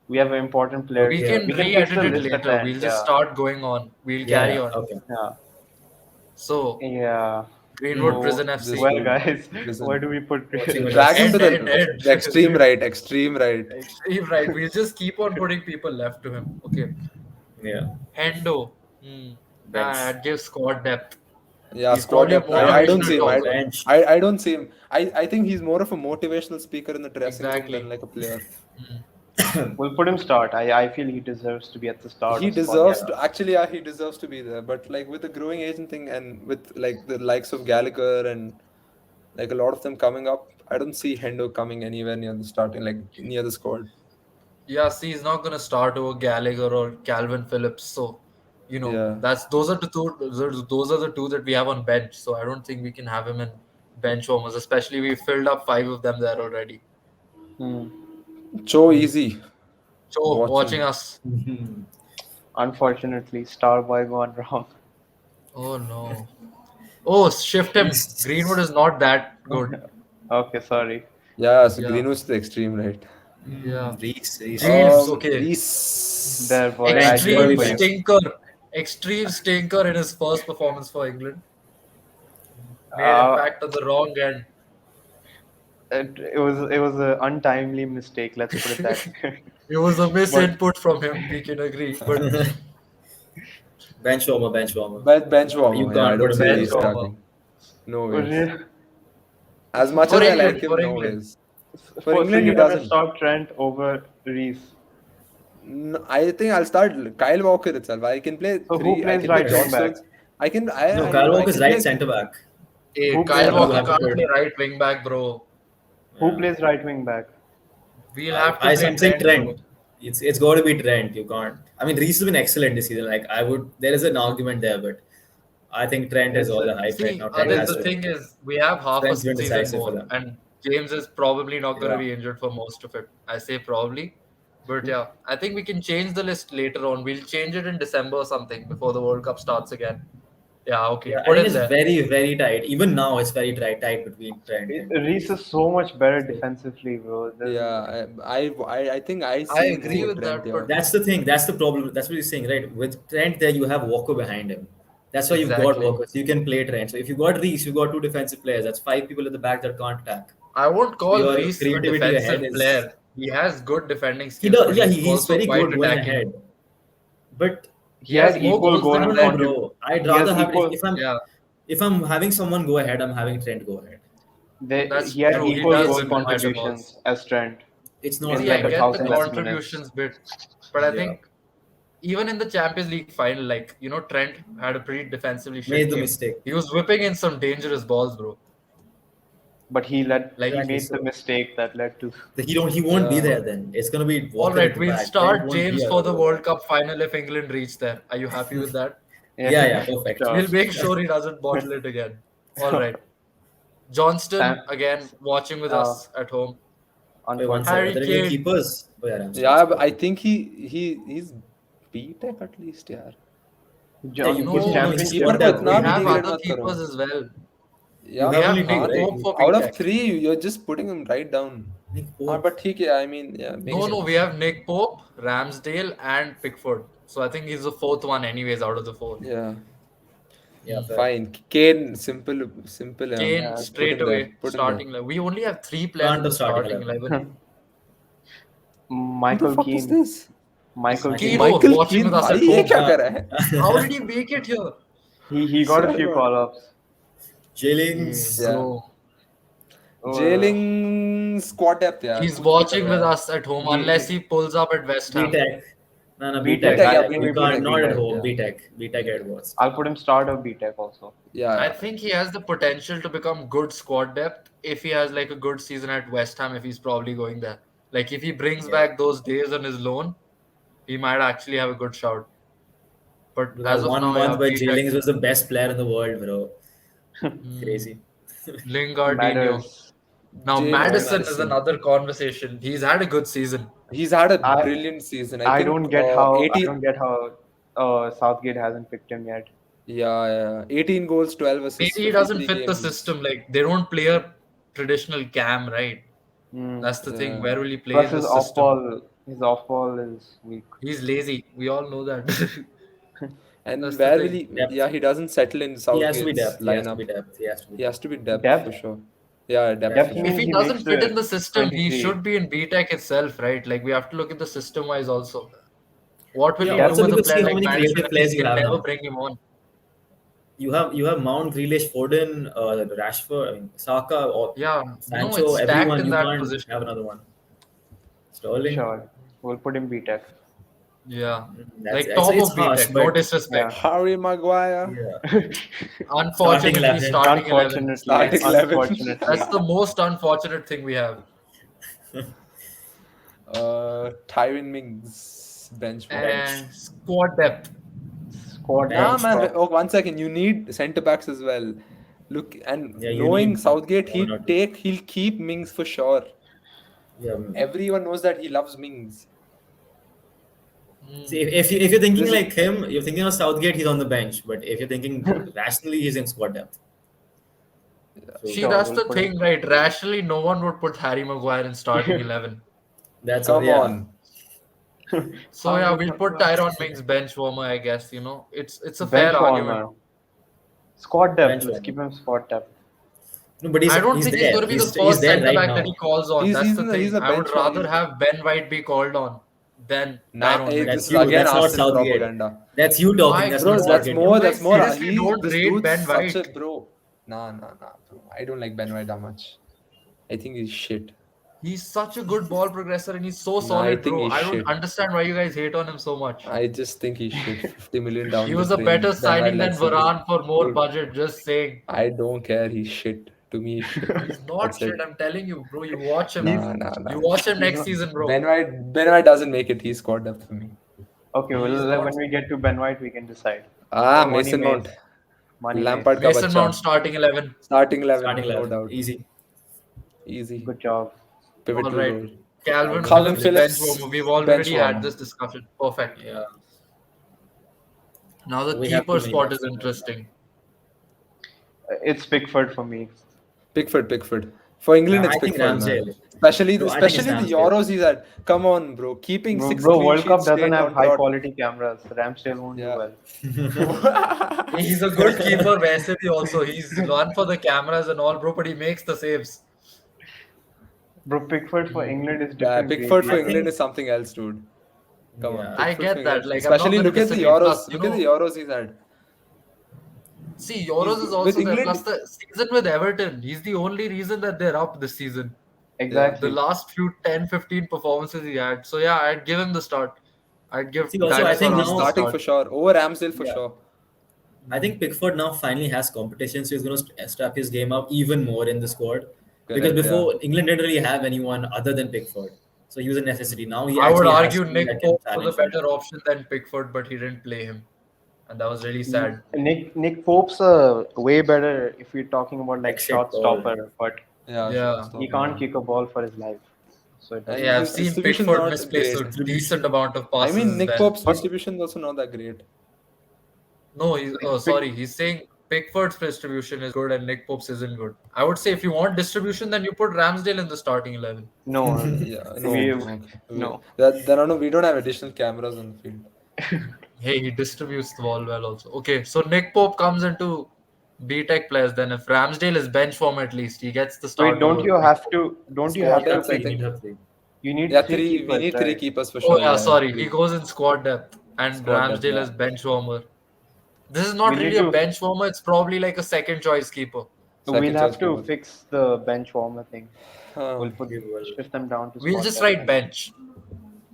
We have an important player We here. can We can fix re-edit the it list at the later. end. We'll just Yeah, start going on. We'll Yeah, carry yeah, on. okay. yeah, So, yeah. Greenwood, No, So Prison this FC. where, would guys? Where prison. do we put Watching with Drag us. him to End, end, the extreme end. right, extreme right. Extreme right. We'll just keep on putting people left to him. Okay. Yeah, Hendo. Hmm. bench. That gives squad depth. Yeah, He's squad probably a depth. I don't motivational see him. Bench, talker. bench. I don't see him. I think he's more of a motivational speaker in the dressing room than Exactly. like a player. Hmm. We'll put him start. I feel he deserves to be at the start He of squad deserves depth. to actually, yeah, he deserves to be there. But like with the growing agent thing and with like the likes of Gallagher and like a lot of them coming up, I don't see Hendo coming anywhere near the starting, like near the squad. Yeah, see, he's not gonna start over Gallagher or Calvin Phillips. So, Yeah. that's those are the two that we have on bench. So I don't think we can have him in bench warmers. Especially we filled up five of them there already. Hmm. So easy So watching watching. us. Unfortunately, star boy gone wrong. Oh no. Oh, shift him. Greenwood is not that good. Okay, sorry. Yeah, so Yeah, Greenwood's to the extreme right. yeah. Reese. James, okay. Reese. There, boy. I Bench, did gotta it be Extreme for you. bench. stinker. Extreme stinker in his first performance for England. Made Uh, impact on the wrong end. it was an untimely mistake. Let's put it that way. It was a miss But input from him, we can agree. But Bench warmer, bench warmer. But bench You warmer, yeah, I can't put don't him see over bench Reese there. warmer. starting. No ways. re- As much For as I England, like him, for no England. ways. For so England, he you're gonna doesn't. stop Trent over Reese. I think I'll start Kyle Walker itself. I can play So who three. I plays can play right John wing back? Stones. I can. No, You Kyle know, I Walker's can right play. centre back. Hey, Who Kyle plays You Walker have to can't put. play right wing back, bro. Who Yeah. plays right wing back? We'll have to play I'm saying Trent, bro. Trent. It's got to be Trent. You can't. I mean, Reese has been excellent this season. Like I would, there is an argument there, but I think Trent has It's all a, the hype right See, now. Trent has The to. thing is, we have half a Trent's been season decisive for more, them. and James is probably not going to Yeah. be injured for most of it. I say probably, but yeah, I think we can change the list later on. We'll change it in December or something before the World Cup starts again. Yeah, okay, Yeah, I put think him it's there. very tight. Even now, it's very tight between Trent and Reese Reese. is so much better defensively, bro. Yeah, I think I I see agree more with Trent that, here. but That's the thing. That's the problem. That's what you're saying, right? With Trent there, you have Walker behind him. That's why you've got exactly. Walker. So you can play Trent. So if you got Reese, you got two defensive players. That's five people at the back that can't attack. I won't So call your Reese a creativity ahead defensive is player. He has good defending he skills, does. but Yeah, he's he's also very quite good going attacking. ahead. But He He has has more equal goals goal than I and don't know, Trent. contribute. bro. I'd He has rather have equal. Yeah, if I'm having someone go ahead, I'm having Trent go ahead. that's He has true. He equal does goal score better contributions goals. as Trent It's not in See, I like fair. a get the thousand less minutes. contributions bit, but I Yeah, think even in the Champions League final, like, Trent had a pretty defensively shit made the game. mistake. He was whipping in some dangerous balls, bro. But Like, he Exactly. made the So mistake that led to. he won't be Yeah. there then. It's gonna be all Walker at right, the we'll back. Trent start won't be James for the available. World Cup final if England reach there. Are you happy with that? Yeah, Yeah, perfect. sure. We'll make sure he doesn't bottle it again. All right. Sam, Johnston, again, watching with uh, us at home. Wait, one second. Are Harry unfortunately, there any Kane. keepers? Oh yeah, Ramsdale's Yeah, but good. I think he's B-Tech at least, yeah. Yeah, you His put him No, in he's championship. पर squad तो keeper. depth. इतना We भी have degrade other मत करो. keepers as well. You Yeah, have We but only have two, Nick हाँ, right? Pope for out of BTEC. 3, you're just putting him right down. Nick हाँ, Pope. but ठीक है, I mean, yeah, makes No, we sense. have Nick Pope, Ramsdale, and Pickford. So I think he's the fourth one, anyways, out of the four. Yeah, Yeah, fair. fine. Kane, simple, yeah. Kane Yeah, Just put straight him there. away, Put him there. starting 11. We only have three players Can't in have the starting starting 11. 11. Who the Michael fuck is Keane. this? Michael Michael Keane. Kino Michael watching Keane, with us at भाई ये home. क्या Yeah. कर रहा है? How did he make it here? He got a Swear few to God. call ups. Jailings. Yeah. Bro, Jailing squad depth, yeah. he's कुछ भी कर watching रहा with है. us at home He, unless he pulls up at West Ham. B-Tech. No, B-Tech. B-Tech. Yeah, I think You we put can't, him not at B-Tech. home. Yeah. B-Tech Edwards. I'll put him start of B-Tech also. Yeah, I think he has the potential to become good squad depth if he has like a good season at West Ham, if he's probably going there. Like if he brings Yeah. back those days on his loan, he might actually have a good shout. But Look, that as of one now, yeah, month where BTEC, Jailings was the best player in the world, bro. hmm, Crazy. Lingardinho. Matters. Now James Madison is Madison. another conversation. He's had a good season. He's had a I brilliant season. I I think don't get how 18. Southgate hasn't picked him yet. Yeah, 18 goals, 12 assists, Maybe he doesn't 53 fit the games. system. Like they don't play a traditional cam, right? Mm. That's the thing. Yeah. Where will he play Plus in this system? his off ball is weak. He's lazy. We all know that. And That's the where will thing. he? Yeah, Depth. he doesn't settle in He has to be Southgate's depth. He has to be lineup. depth. He has to be He has depth. to be depth for Depth sure. Yeah, depth depth for If sure. means he he doesn't makes fit in the the system, he 23. should be in BTEC itself, right? Like we have to look at the system wise also. What will Yeah. you do Depth Also, with a because see player how like many Madison creative if you players you can have never now. bring him on? You have Mount, Grealish, Foden, Rashford, I mean Saka, or Yeah, Sancho, it's stacked everyone. in You that can't have position. another one. Sterling. Sure, we'll put him BTEC. Yeah, That's like it's top it's of harsh, BTEC. No but Yeah. disrespect. Harry Maguire, yeah. Starting Unfortunately, 11. starting 11. Unfortunately, starting That's 11. unfortunately, that's the most unfortunate thing we have. Tyrone Mings, bench for me. Bench. And squad depth. squad Nah, depth. Bench. man. Prob- Oh, 1 second. You need centre backs as well. Look, and Yeah, you knowing need Southgate, one or two. he'll keep Mings for sure. Yeah. Everyone knows that he loves Mings. See, Hmm. if you're thinking This is like him, you're thinking of Southgate, he's on the bench. But if you're thinking rationally, he's in squad depth. So See, Sure, that's we'll the put him. thing, right? Rationally, no one would put Harry Maguire in starting 11. that's come yeah. on. So How yeah, would we'll put Maguire? Tyrone Mings bench warmer, I guess. It's a fair Bench argument. warmer. Squad depth. Bench Let's warmer. keep him squad depth. No, but I don't he's think he's going there. to be the He's first there centre right back that he now. calls on. That's the He's thing. a I would bench. rather have Ben White be called on than Nah, Tyrone Mings. this That's is you. again That's not Arsenal Southgate. propaganda. That's you talking. My That's not Bro, God, Southgate you talking. that's guys more. seriously don't This rate dude's Ben such a White. bro. Nah, bro. I don't like Ben White that much. I think he's shit. He's such a good ball progressor and he's so Nah, I solid, think bro. he's I don't shit. understand why you guys hate on him so much. I just think he's shit. 50 million He down the was a better drain. Ben White signing than likes to go. Varane for more Dude, budget, just saying. I don't care. He's shit. To me, he's shit. He's not That's shit, it. I'm telling you, bro. You watch him. He's You Nah. watch him he's next not, season, bro. Ben White doesn't make it. He's squad depth for me. okay. He's Well, not. when we get to Ben White, we can decide. Money Mason Mace, Mount. Money Mace. Lampard ka Mason Mount bacha. starting 11. Starting 11, Starting no 11. doubt. Easy. Easy. Good job. All Pivotal right. role. Calvin Calvin Phillips, bench Phillips, warmer. We've bench already had warmer. this discussion. Perfect. Yeah. Now the We have too keeper many spot is bench warmers now. interesting. It's Pickford for me. Pickford. For England, it's I think Pickford, man. Ramsdale. No, I think it's Especially the Ramsdale. Euros he's had. Come on, bro. Keeping Bro, 6 bro, clean World Cup sheets doesn't straight have on high trot. quality cameras. Ramsdale won't do Yeah. well. He's a good keeper, वैसे भी also. He's one for the cameras and all, bro, but he makes the saves. Bro, Pickford for Hmm. England is Yeah, different breed. Pickford for I England think is something else, dude. Come on, yeah. I Pickford for get that. England. Like, I'm not Especially going to look at the disagree. Euros. Plus, Look at the Euros he's had. see, He's Euros is with also there. Plus, England. the season with Everton. He's the only reason that they're up this season. Yeah. The Exactly. last few 10, 15 performances he had. So, yeah, I'd give him the start. I'd give See, also, I Dinosaur think He's Arm the now, starting start. for sure. Over Ramsdale for yeah, sure. I think Pickford now finally has competition, so he's going to step his game up even more in the squad. Because Correct, yeah. before, England didn't really have anyone other than Pickford. So he was a necessity. Now he I would actually has argue someone Nick that can Pope was a challenge for better that. option than Pickford, but he didn't play him. And that was really sad. Nick Pope's way better if we're talking about like Exit shot call. stopper, but Yeah, Yeah. he shortstop. can't kick a ball for his life. So it doesn't Yeah, I've His matter. seen distribution's Pickford not misplace a great. decent Distribution. amount of I passes mean, as Nick well. Pope's But distribution is also not that great. No, sorry. He's saying Pickford's distribution is good and Nick Pope's isn't good. I would say if you want distribution, then you put Ramsdale in the starting 11. no, Yeah, we no. Okay. no. We don't have additional cameras on the field. Hey, he distributes the ball well also. Okay, so Nick Pope comes into B-Tech players. Then if Ramsdale is bench form at least, he gets the Wait, start over Yeah. Nick Pope. don't you Squad have to depth, I pick? You need think. her three. You need Yeah, three three. We keepers, need three right? keepers for Oh sure. yeah, Yeah, sorry. He three. goes in squad depth and Squad depth, Ramsdale yeah. as bench warmer. This is We not need really a to bench warmer. It's probably like a second choice keeper. we'll Second choice have to keeper. fix the bench warmer thing. Huh. We'll put We will. shift them down to We'll squad just depth. write bench.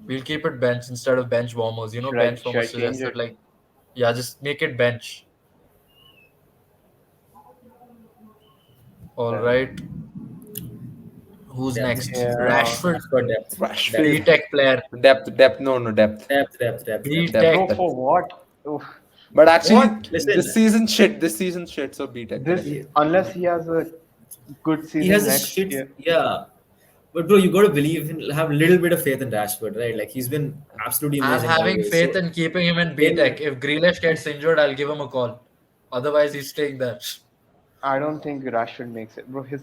We'll keep it bench instead of bench warmers. Bench Should I warmers change suggested it? like, yeah, just make it bench. All Then right. Who's Depth. next? Yeah. Rashford, Rashford depth. Rashford. Depth. B-Tech player. Depth. No, no depth. Depth. Depth. B-Tech. Bro, Depth. for what? Oof. But actually, What? this Listen, season shit. This season shit. So B-Tech, This, correct. he, unless he has a good he season has a next shit. year. Yeah. But bro, you got to believe in, have a little bit of faith in Rashford, right? Like he's been absolutely I'm amazing having always. faith So in keeping him in in B-Tech. If Grealish gets injured, I'll give him a call. Otherwise, he's staying there. I don't think Rashford makes it, bro. His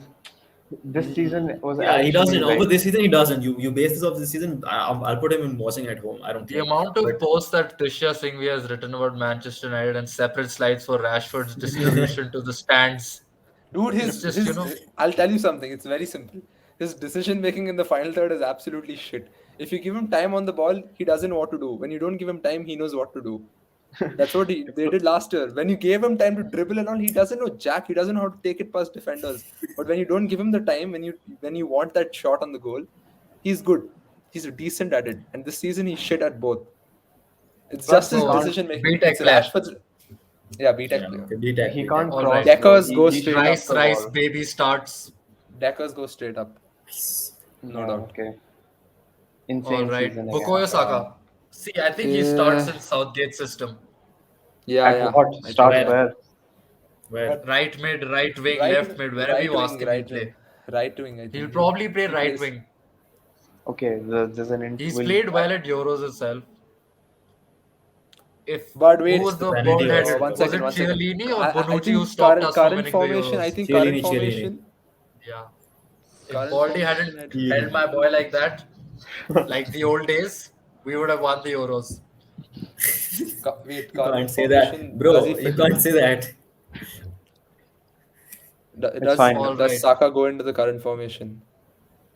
this season was yeah, he actually doesn't. Over like this season, he doesn't. You base this off this season. I'll put him in watching at home. I don't The think. amount of But posts that Trisha Singhvi has written about Manchester United and separate slides for Rashford's distribution to the stands, Dude, it's just, I'll tell you something. It's very simple. His decision making in the final third is absolutely shit. If you give him time on the ball, he doesn't know what to do. When you don't give him time, he knows what to do. That's what they did last year. When you gave him time to dribble and all, he doesn't know jack. He doesn't know how to take it past defenders. But when you don't give him the time, when you want that shot on the goal, he's good. He's decent at it. And this season, he's shit at both. It's plus just he his so can't decision making. It's B-Tech player. Rashford's. Yeah, B-Tech yeah, player. okay, B-Tech, he B-Tech. can't All cross, right. bro. Deckers go He straight shoots up. Rice, the Rice, ball. baby starts. Deckers go straight up. Nice. No Yeah, doubt. okay. All Insane right. season again. Bukayo Saka. See, I think he starts Yeah, in Southgate system. yeah, At yeah. what? I think Starts so. Where? where? Where? But Right mid, right wing, right, left mid, wherever right you wing, ask him, he'll right wing, play. right wing. I He'll think probably play he right plays. wing. Okay, there's an int. He's Will played well at Euros itself. If But Who wait, was It's the the penalty bald-headed? also. one Was second, it one second. Chiellini or I Bonucci who think stopped us from current winning the formation. I Euros? think current Chiellini. formation. Yeah. If Current Baldy hadn't formation. I don't. held my boy like that, like the old days, we would have won the Euros. Wait, You can't current say that, formation. Does he bro. You fit? can't say that. it's fine. All Does right. Saka go into the current formation?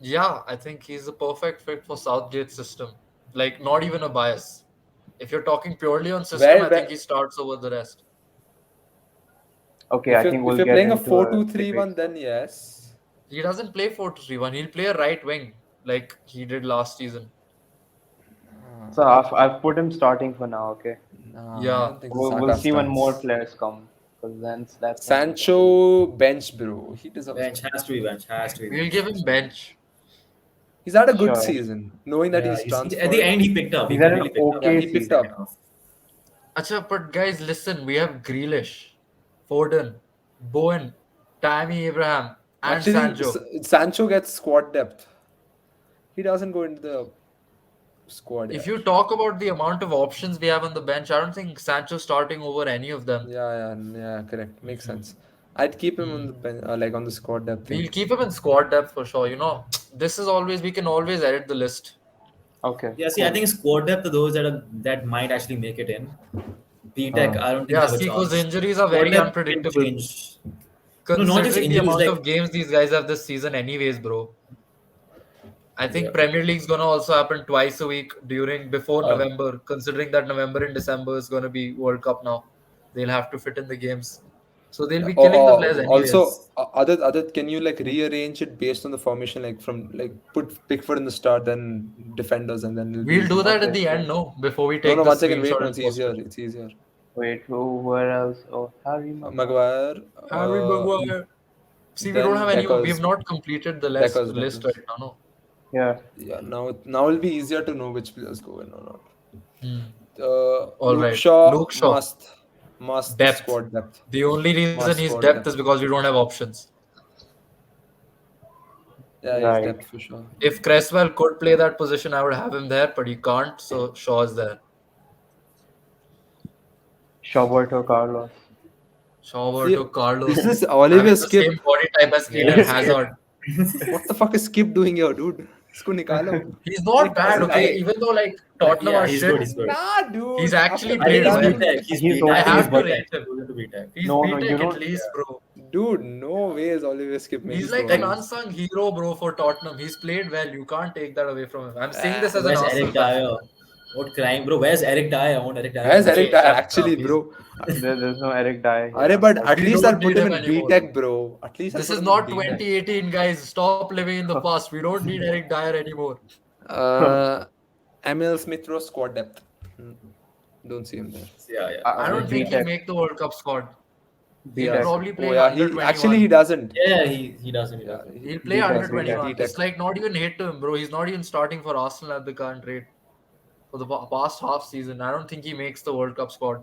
Yeah, I think he's the perfect fit for Southgate's system. Like, not even a bias. If you're talking purely on system, I think Where he starts over the rest. Okay, I think if we'll you're get playing a into four a two three debate one, soon. then yes. He doesn't play 4-3-1. He'll play a right wing like he did last season. So I've put him starting for now. Okay, Nah, I Yeah. don't think we'll Saka see when more starts. players come, because then that's when we'll get. Sancho bench, bro. He deserves Bench bench. has to be bench. Has to be We'll bench. give him bench. He's had a good Sure. season, knowing that Yeah, he's at the transferred. end he picked up. He He's had an completely picked up Yeah, okay he in the picked season. second up. half. Acha, but guys, listen, we have Grealish, Foden, Bowen, Tammy Abraham, and Actually, Sancho. Sancho gets squad depth. He doesn't go into the squad. If Yeah, you talk about the amount of options we have on the bench, I don't think Sancho starting over any of them. yeah, correct. Makes sense. I'd keep him on the like on the squad depth We'll thing. keep him in squad depth for sure. This is always, we can always edit the list. Okay, Yeah, see, I cool. think squad depth are those that might actually make it in. B-Tech, I don't think Yeah, have a Seiko's chance. injuries are Squad very depth can unpredictable. change. No, not just Considering the injuries. amount Like, of games these guys have this season, anyways, bro. I yeah, think Premier League's gonna also happen twice a week before uh, November. Considering that November and December is gonna be World Cup now, they'll have to fit in the games, so they'll Yeah. be killing the players Also, anyways. other can you like rearrange it based on the formation, like from like put Pickford in the start, then defenders, and then it'll be We'll do easy. that at Okay, the sure. end, no? Before we No, take no. the 1 second. Wait. screenshot No, and it's post easier. it. It's easier. Wait, where else? Oh, Harry Maguire. Maguire, Harry Maguire. See, we don't have then any. We have Deckers, not completed the list right Deckers. now, no. Yeah. Yeah, now it'll be easier to know which players go in or not. Hmm. All Luke right, Shaw Luke Shaw, must depth. squad depth, The only reason must he's squad depth is depth. because we don't have options. Yeah, he's Right. depth for sure. If Cresswell could play that position, I would have him there, but he can't, so Shaw is there. Roberto Carlos. Shaw over Yeah, to is Carlos, this having Oliver the Skip? same body type as yeah, Eden skip. Hazard. What the fuck is Skip doing here, dude? Isko nikalo. He's not bad, Doesn't okay? play. Even though like Tottenham Yeah, are he's shit, good. He's good. Nah, he's dude. actually I think played he's well. B-Tech. He's I okay. I think he's have to B-Tech. rate him. Goes into B-Tech. He's No, no, you B-Tech at don't. least, bro. Dude, no way is Oliver Skip He's making like an progress. unsung hero, bro, for Tottenham. He's played well. You can't take that away from him. I'm saying Ah, this Bro, as an where's Arsenal Eric fan. Dyer? What crime, bro? Where's Eric Dyer? I want Eric Dyer where's back. Eric Okay, Dyer shut actually, up. bro? There's no Eric Dyer here, Arey, but at We unfortunately. least I'll don't put need him him in anymore. B-Tech, bro. At least I'll This put is him in not B-Tech. 2018, guys. Stop living in the past. We don't need Eric Dyer anymore. Uh, Emil Smith Rowe squad depth. Don't see him there. Yeah, yeah. I don't think he'll B-Tech. make the World Cup squad. He'll B-Tech. probably Oh play yeah, under he actually he 21. doesn't. Yeah, he doesn't. He Yeah, doesn't. He'll play under B-Tech, B-Tech. 21. B-Tech. It's like not even hate to him, bro. He's not even starting for Arsenal at the current rate for the past half season. I don't think he makes the World Cup squad.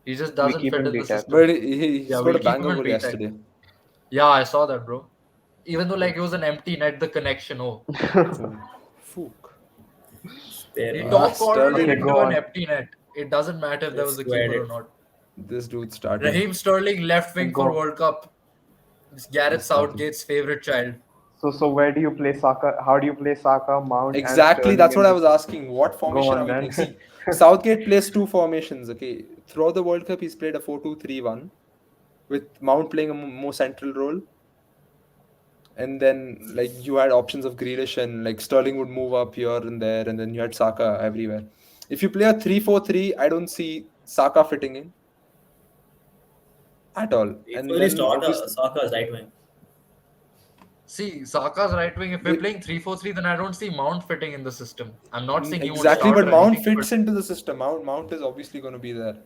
He just We doesn't keep fit him in the B-Tech. system. But he Yeah, scored we'll a keep him banger in goal B-Tech. yesterday. Yeah, I saw that, bro. Even though like it was an empty net, the connection. Oh, Oh, Fook. There, he Ah, top cornered it Okay, Sterling. into go an on. empty net. It doesn't matter if there they was a squared keeper or it. not. This dude starting. Raheem Sterling left wing for Go. World Cup. It's Gareth He's starting. Southgate's favorite child. So where do you play Saka? How do you play Saka, Mount, and Exactly, Sterling that's in what I this? was asking. What Go formation are on we playing? then. See, Southgate plays two formations. Okay, throughout the World Cup, he's played a 4-2-3-1 with Mount playing a more central role, and then like you had options of Grealish and like Sterling would move up here and there, and then you had Saka everywhere. If you play a 3-4-3, I don't see Saka fitting in at all. He And fully then start obviously, Saka's right wing. See, Saka's right wing. If we're with, playing 3-4-3, then I don't see Mount fitting in the system. I'm not saying he won't exactly, start but or Mount anything, but fits into the system. Mount is obviously going to be there.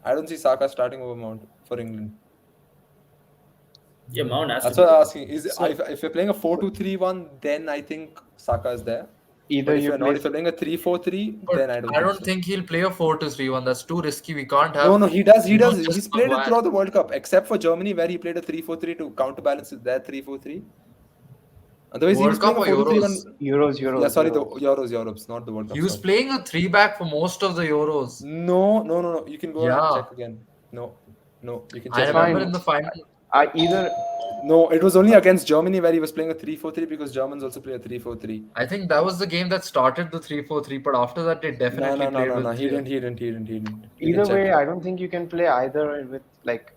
I don't see Saka starting over Mount for England. Yeah, Mount has to That's be what I'm there. asking. Is So if you're playing a 4-2-3-1, then I think Saka is there. either But if you you're not, play. if you're playing a 3-4-3, then but I don't I think don't so. think he'll play a 4-2-3-1. That's too risky. We can't No, have, no, he does. He you know, does. just He's played it Maguire. throughout the World Cup, except for Germany, where he played a 3-4-3 to counterbalance their 3-4-3. Otherwise, he was World playing Cup a or 4-2-3-1. Euros? Yeah, sorry, the Euros. Euros, not the World He Cup. was Sorry. playing a three back for most of the Euros. No. You can go ahead and Yeah, check again. No, you can I check It's again. remember fine. in the final. I either No, it was only against Germany where he was playing a 3-4-3 because Germans also play a 3-4-3. I think that was the game that started the 3-4-3, but after that, they No, definitely no, no, played no, no. with He three. didn't. He didn't. He didn't. He didn't. You can either check. way, I don't think you can play either with like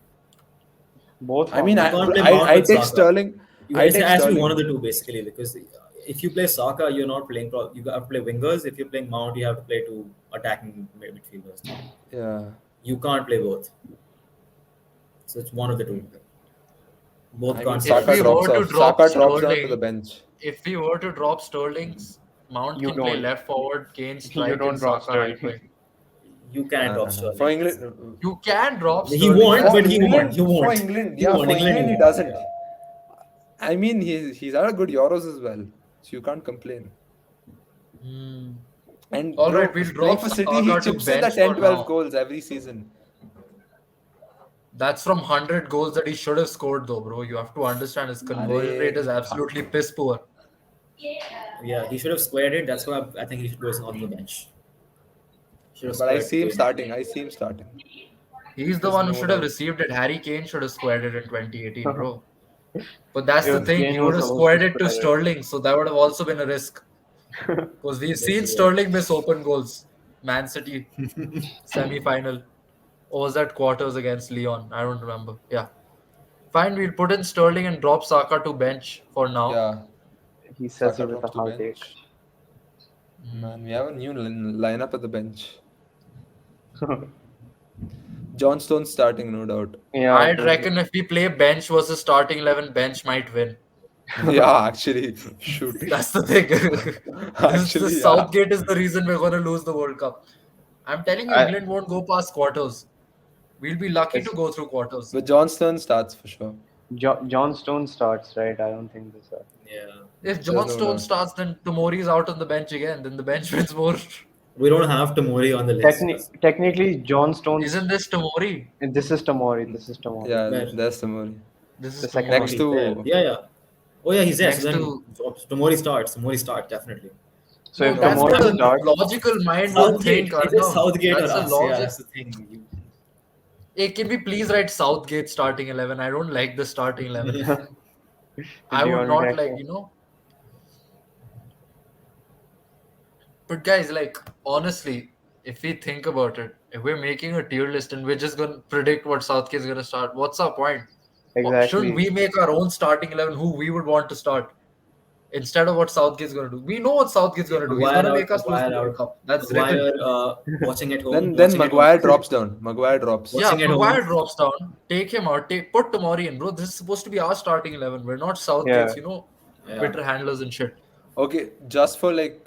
both I mean, You I, formations. can't play I, Mount I with take Saka. Sterling. I It take has to be one of Sterling. the two basically because if you play Saka, you're not playing. You have to play wingers. If you're playing Mount, you have to play two attacking midfielders. Yeah. You can't play both. So it's one of the two. Both I mean, can't If start. Saka we drops were to off. drop Saka drops down to the Sterling, bench. if we were to drop Sterling's, Mount You can play don't. left forward, Kane You strike, and don't drop Saka right Sterling. wing. You can't No, drop no, no. For Sterling. England, You can drop He Sterling. won't, That's for but the he thing. won't. England, You for won't. England, You yeah, won't. for England, England, you he won't. doesn't. Yeah. I mean, he's had a good Euros as well, so you can't complain. Hmm. And All right, bro, we'll playing drop for City, he Saka to chips in the bench 10, for 12 now. goals every season. That's from 100 goals that he should have scored, though, bro. You have to understand his conversion rate is Arey, absolutely piss poor. Yeah, he should have squared it. That's why I think he should go on the bench. Should have but I squared see to him win. starting. I see him starting. He's the There's one who no should have doubt. received it. Harry Kane should have squared it in 2018, bro. But that's It the was thing. He Kane would was have supposed squared to it to square it. Sterling, so that would have also been a risk. Because we've seen Yes, yeah. Sterling miss open goals. Man City semi-final. Or was that quarters against Leon? I don't remember. Yeah. Fine, we'll put in Sterling and drop Saka to bench for now. Yeah, He says Saka it with a drops to heartache. bench. Man, we have a new lineup at the bench. John Stones starting, no doubt. Yeah, I'd so reckon if we play bench versus starting 11, bench might win. Yeah, actually, shoot. That's the thing. This Actually, yeah. Southgate is the reason we're going to lose the World Cup. I'm telling you, I England won't go past quarters. We'll be lucky to it's go through quarters. But John Stones starts for sure. John Stone starts, right? I don't think this. Yeah. If There's John no Stone doubt. starts, then Tomori is out on the bench again. Then the bench wins more. We don't have Tomori on the list. Technically, John Stone's. Isn't this Tomori? This is Tomori. This is Tomori. Yeah, Where? there's Tomori. This The is second Next Tomori. one. There. to Yeah, yeah. Oh yeah, he's there. Next So then to Tomori starts. Tomori starts definitely. So no, if that's what Tomori a starts, logical mind would think. Either Arnav. Southgate or That's a us. Yeah, logic. that's the thing. Hey, can we please write Southgate starting 11? I don't like the starting 11. I Do you would want me not to like, echo? you know. But guys, like, honestly, if we think about it, if we're making a tier list and we're just going to predict what Southgate's going to start, what's our point? Shouldn't Exactly. we make our own starting 11 who we would want to start instead of what Southgate's going to do? We know what Southgate's going to do. He's going to make us lose the World Cup. That's written. Maguire watching at home. then watching at Maguire home. drops down. Maguire drops. Yeah, Watching at Maguire home. drops down. Take him out. Put Tomori in, bro. This is supposed to be our starting 11. We're not Southgate's, Yeah. Yeah. Twitter handlers and shit. Okay, just for like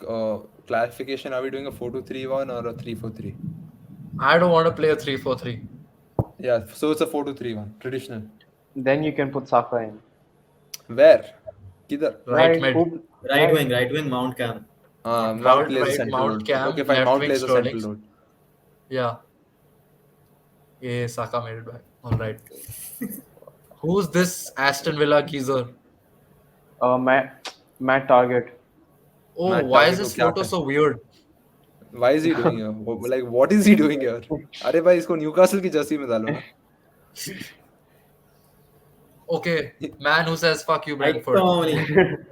clarification, are we doing a 4-2-3-1 or a 3-4-3? I don't want to play a 3-4-3. Yeah, so it's a 4-2-3-1 traditional. Then you can put Saka in. Where? Kidhar? Right mid. Who? Right wing, Mount Cam. Mount Right, plays a right, central Mount role. Okay, Cam, fine. left Mount wing plays a Sterling. central role. Yeah, yeah, Saka made it back. All right. Who's this Aston Villa geezer? Matt Target. Oh, Matt why is Target को his क्या photo कर? so weird? Why is he doing here? Like what is he doing here? अरे भाई इसको Newcastle की Jersey में डालो ना. Okay, man who says fuck you, Brentford.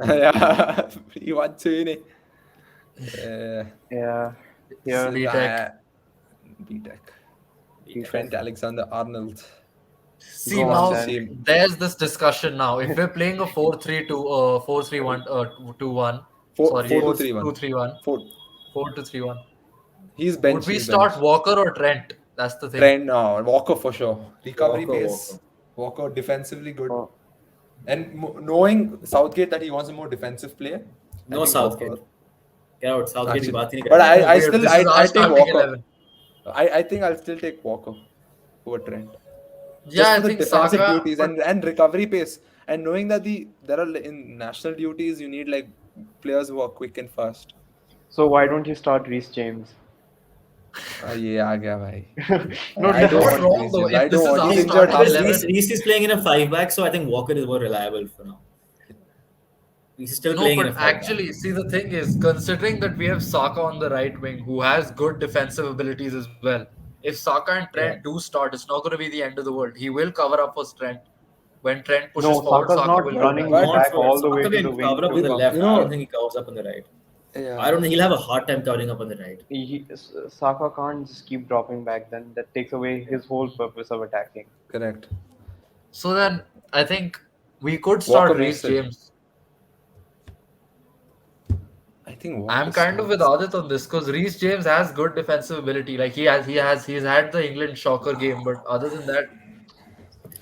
Yeah, he wants to win it. Yeah. This Here. is B-Tech. B-Tech. B-Tech. Trent Alexander-Arnold. See Go on Wants to now, see then. him. there's this discussion now. If we're playing a 4-3-2, 4-3-1, 2-1, Four, sorry, four Yes. to three one. 4-2-3-1, Four. 4-2-3-1. He's Would bench. we He's start bench. Walker or Trent? That's the thing. Trent, Walker for sure. Recovery pace. Walker. Walker defensively good. Oh, And knowing Southgate that he wants a more defensive player, I No think Southgate. Walker. Get out. Southgate की Actually, बात ही नहीं but करनी. Oh, I weird. still This is our I take starting Walker. 11. I think I'll still take Walker over Trent. Yeah, Just I for the think defensive Saka. duties and recovery pace. And knowing that there are in national duties you need like players who are quick and fast. so why don't you start Reece James? ये आ गया भाई. No, I don't What's want wrong Reece though? James. I If this don't is want. our He's injured starting last Because season. 11, Reece is playing in a 5-back, so I think Walker is more reliable for now. He's still no, playing in but a 5-back. actually, see, the thing is, considering that we have Saka on the right wing, who has good defensive abilities as well, if Saka and Trent Yeah. do start, it's not going to be the end of the world. He will cover up for Trent. When Trent pushes no, forward, Saka's Saka not will get running back. But back Not for all the way Saka to the can wing cover up to on the cover. left. You I don't know, think he covers up on the right. yeah. I don't think he'll have a hard time covering up on the right. Saka can't just keep dropping back. Then that takes away his whole purpose of attacking. Correct. So then, I think we could Walker start makes Reece it. James. I think I'm Walker kind of with starts. Adit on this because Reece James has good defensive ability. Like he's had the England shocker game, but other than that,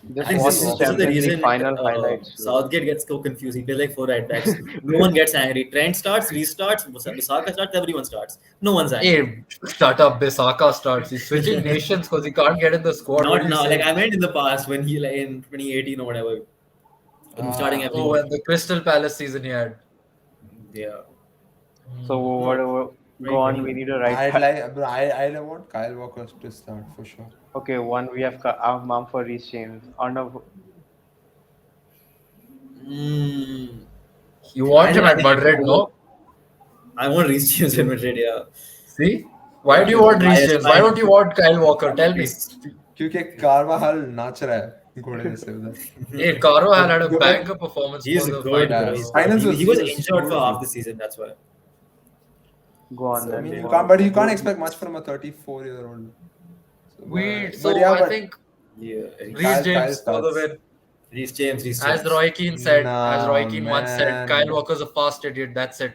I Just think watch this his is this is the Champions League reason final highlights. Bro. Southgate gets so confused. He plays like 4 right backs. No one gets angry. Trent starts, restarts, Bisaka starts, everyone starts. No one's angry. hey, shut up, Bisaka starts. He's switching nations because he can't get in the squad. What Not are you now. Like saying? I meant in the past when he like in 2018 or whatever, when he's starting Oh, everyone. and the Crystal Palace season he had. Yeah. So No, go on. We 2021. need a right I'd back. like, bro, I want Kyle Walker to start for sure. Okay, one we have Mom for Reece James. Arnav, Mm, You want him I at think Madrid, no? I want Reece James in Madrid. Yeah. See? Why do you want Reece Bias, James? Why don't you want Kyle Walker? Tell me. क्योंकि कारवाहल नाच रहा है घोड़े जैसे उधर. Hey, Caro had a banger performance He's for the good, final. bro. Yeah, He's finals good. was- He was he was injured for beautiful. half the season. That's why. go on So, I then. mean, go you on. can't, but you can't expect much from a 34-year-old. I think Yeah. Reece James for the starts. win. Reece James. As Roy Keane said, as Roy Nah, Keane once said, man. Kyle Walker's a fast idiot. That's it.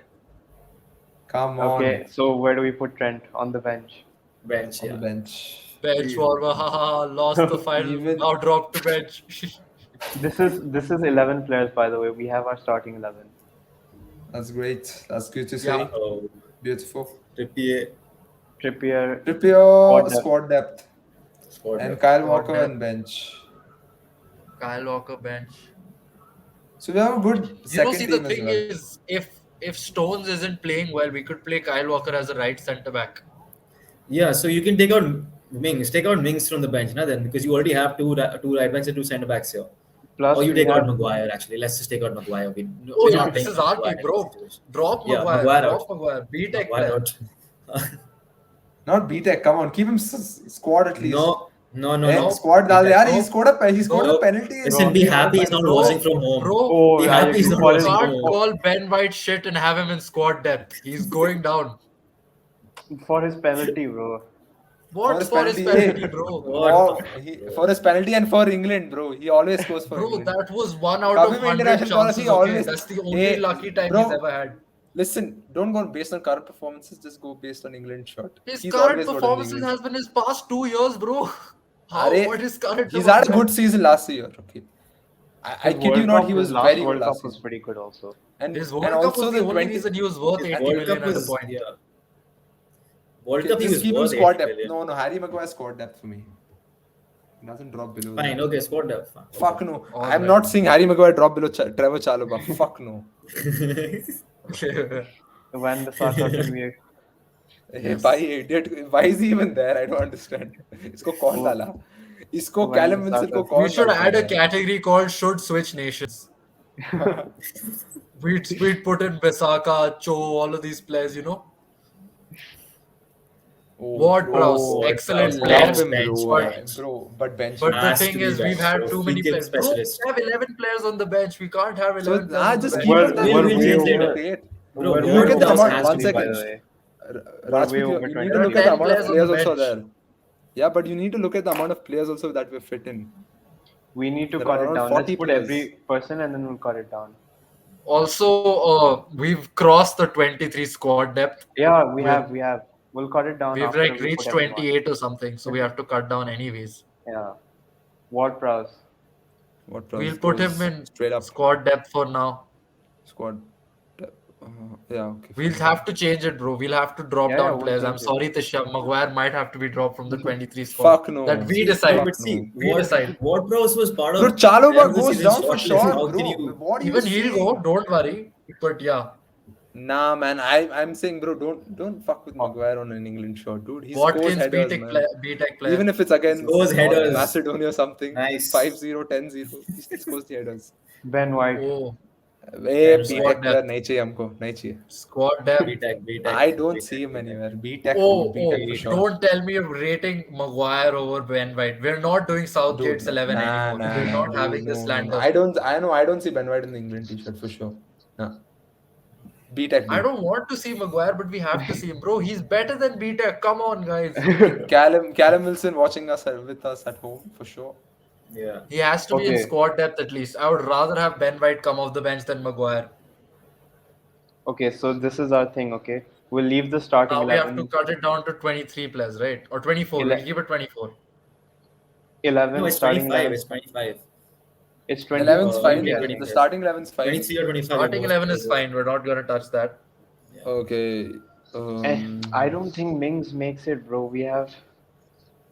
Come on. Okay, so where do we put Trent on the bench? Bench. On the Yeah. bench. Bench warmer, haha, lost the final, Even- now dropped to bench. This is 11 players, by the way. We have our starting 11. That's great. That's good to see. Yeah. Oh, Beautiful. Trippier. Trippier, Trippier, depth. squad depth. Squad And depth. Kyle Squad Walker depth. and bench. Kyle Walker bench. So we have a good You know, second see, the team as thing well. is, if Stones isn't playing well, we could play Kyle Walker as a right centre back. Yeah, so you can take out Mings. Take out Mings from the bench, now then, because you already have two right backs and two centre backs here. Plus Or you we take out have Maguire. Actually, let's just take out Maguire. Oh, We're yeah, not this playing is our Maguire team, in bro. this situation. Drop Yeah, Maguire. Maguire Drop out. Maguire. B-Tech Maguire player. out. Not B-Tech, come on. Keep him squad at least. No. Squad dal B-Tech. he scored a penalty. Listen, be happy he's not watching from home. Bro, Oh, Be yeah, happy he's you not call watching him- from can't home. call Ben White shit and have him in squad depth. He's going down. for his penalty, bro. What For for his his penalty, penalty, bro? For his penalty and for England, bro. He always scores for Bro, England. that was 1 out Kabhi of bhi 100 international policy chances. Okay, always- that's the only Hey, lucky time bro. he's ever had. Listen, don't go based on current performances. Just go based on England shot. His He's current always good in performances England. has been his past 2 years, bro. How? Arey, What is current? He's about had a that? good season last year. Okay, I His kid you World not. Cup- He his was last very World good Cup last was season. pretty good also. And His World and Cup also was the only 20 reason he was worth 80 World million Cup at a was point. yeah. World Cup he Just was keep him worth squad 80 depth. million. No, Harry Maguire squad depth for me. He doesn't drop below Fine, that. okay, squad depth. Fine. Fuck no. All I'm right. not saying Harry Maguire drop below Trevor Chalobah. Fuck no. When the Saka can be Hey, भाई idiot. Why is he even there? I don't understand. इसको कौन डाला? इसको when the Callum Wilson को Saka. We कौन should डालता add a है category called "Should Switch Nations." We'd put in Besaka, Cho, all of these players. Oh, Ward bro. Prowse, Oh, excellent Prowse, Love bench, him, bench, bro. but bench. Bro, but bench. but the Has to thing be is, we've bench, had bro. too Free many kick players. Bro, we specialist. have 11 players on the bench. We can't have So 11 players on the just bench. keep We're it there. we're You way need to over. rotate. Bro, We're You way look at the over Ward-Prowse amount. has to One 23, be by second. the benched. way. We're way Rajput, over you need to There are 23. look at the 10 amount of players on players the also bench. there. Yeah, but you need to look at the amount of players also that we fit in. We need to There cut are it around down. 40 Let's put players. every person and then we'll cut it down. Also, we've crossed the 23 squad depth. Yeah, we We're, have. We'll cut it down we've after like we put reached everyone. 28 or something, so we have to cut down anyways. Yeah. Ward Prowse. What We'll Prowse put him goes in straight up squad depth for now. squad. Yeah, okay. We'll Fine. have to change it, bro. We'll have to drop Yeah, down we'll players. I'm change it. sorry, Tisha. Maguire might have to be dropped from the 23 squad. Fuck no. That we See, decide. but see, We decide. Ward-Prowse was part Bro, of Chalobah player of the goes season down for shortlist. sure, How bro. can you? What are you Even he'll go, saying? don't worry. But yeah, Nah, man. I'm saying, bro, don't fuck with Maguire on an England shirt, dude. He scores Watkins, headers, B-Tech man. player. B-Tech player. Even if it's against Scores North headers. Macedonia or something, Nice. 5-0, 10-0, he still scores the headers. Ben White. Oh, Hey, Squad B-Tech player depth. नहीं चाहिए हमको, नहीं चाहिए. squad depth. B-Tech. I don't see him anywhere. B-Tech, Oh, B-Tech for sure. don't tell me you're rating Maguire over Ben White. We're not doing Southgate's Dude, 11 anymore. We're not having this no. slander. I don't see Ben White in the England t-shirt for sure. Nah. B-Tech, I dude. don't want to see Maguire, but we have to see him, bro. He's better than B-Tech. Come on, guys. Callum Wilson watching us with us at home for sure. Yeah. He has to be in Okay. squad depth at least. I would rather have Ben White come off the bench than Maguire. Okay, so this is our thing, okay? We'll leave the starting Now we have 11. to cut it down to 23 players, right? Or 24. We'll keep it 24. 11, No, it's starting 25. 11. It's 25. It's 20. 11's Oh, fine. okay, The 25. starting 11's fine. 23 or 25. Starting 11 is fine. We're not going to touch that. Okay. I don't think Mings makes it, bro. We have.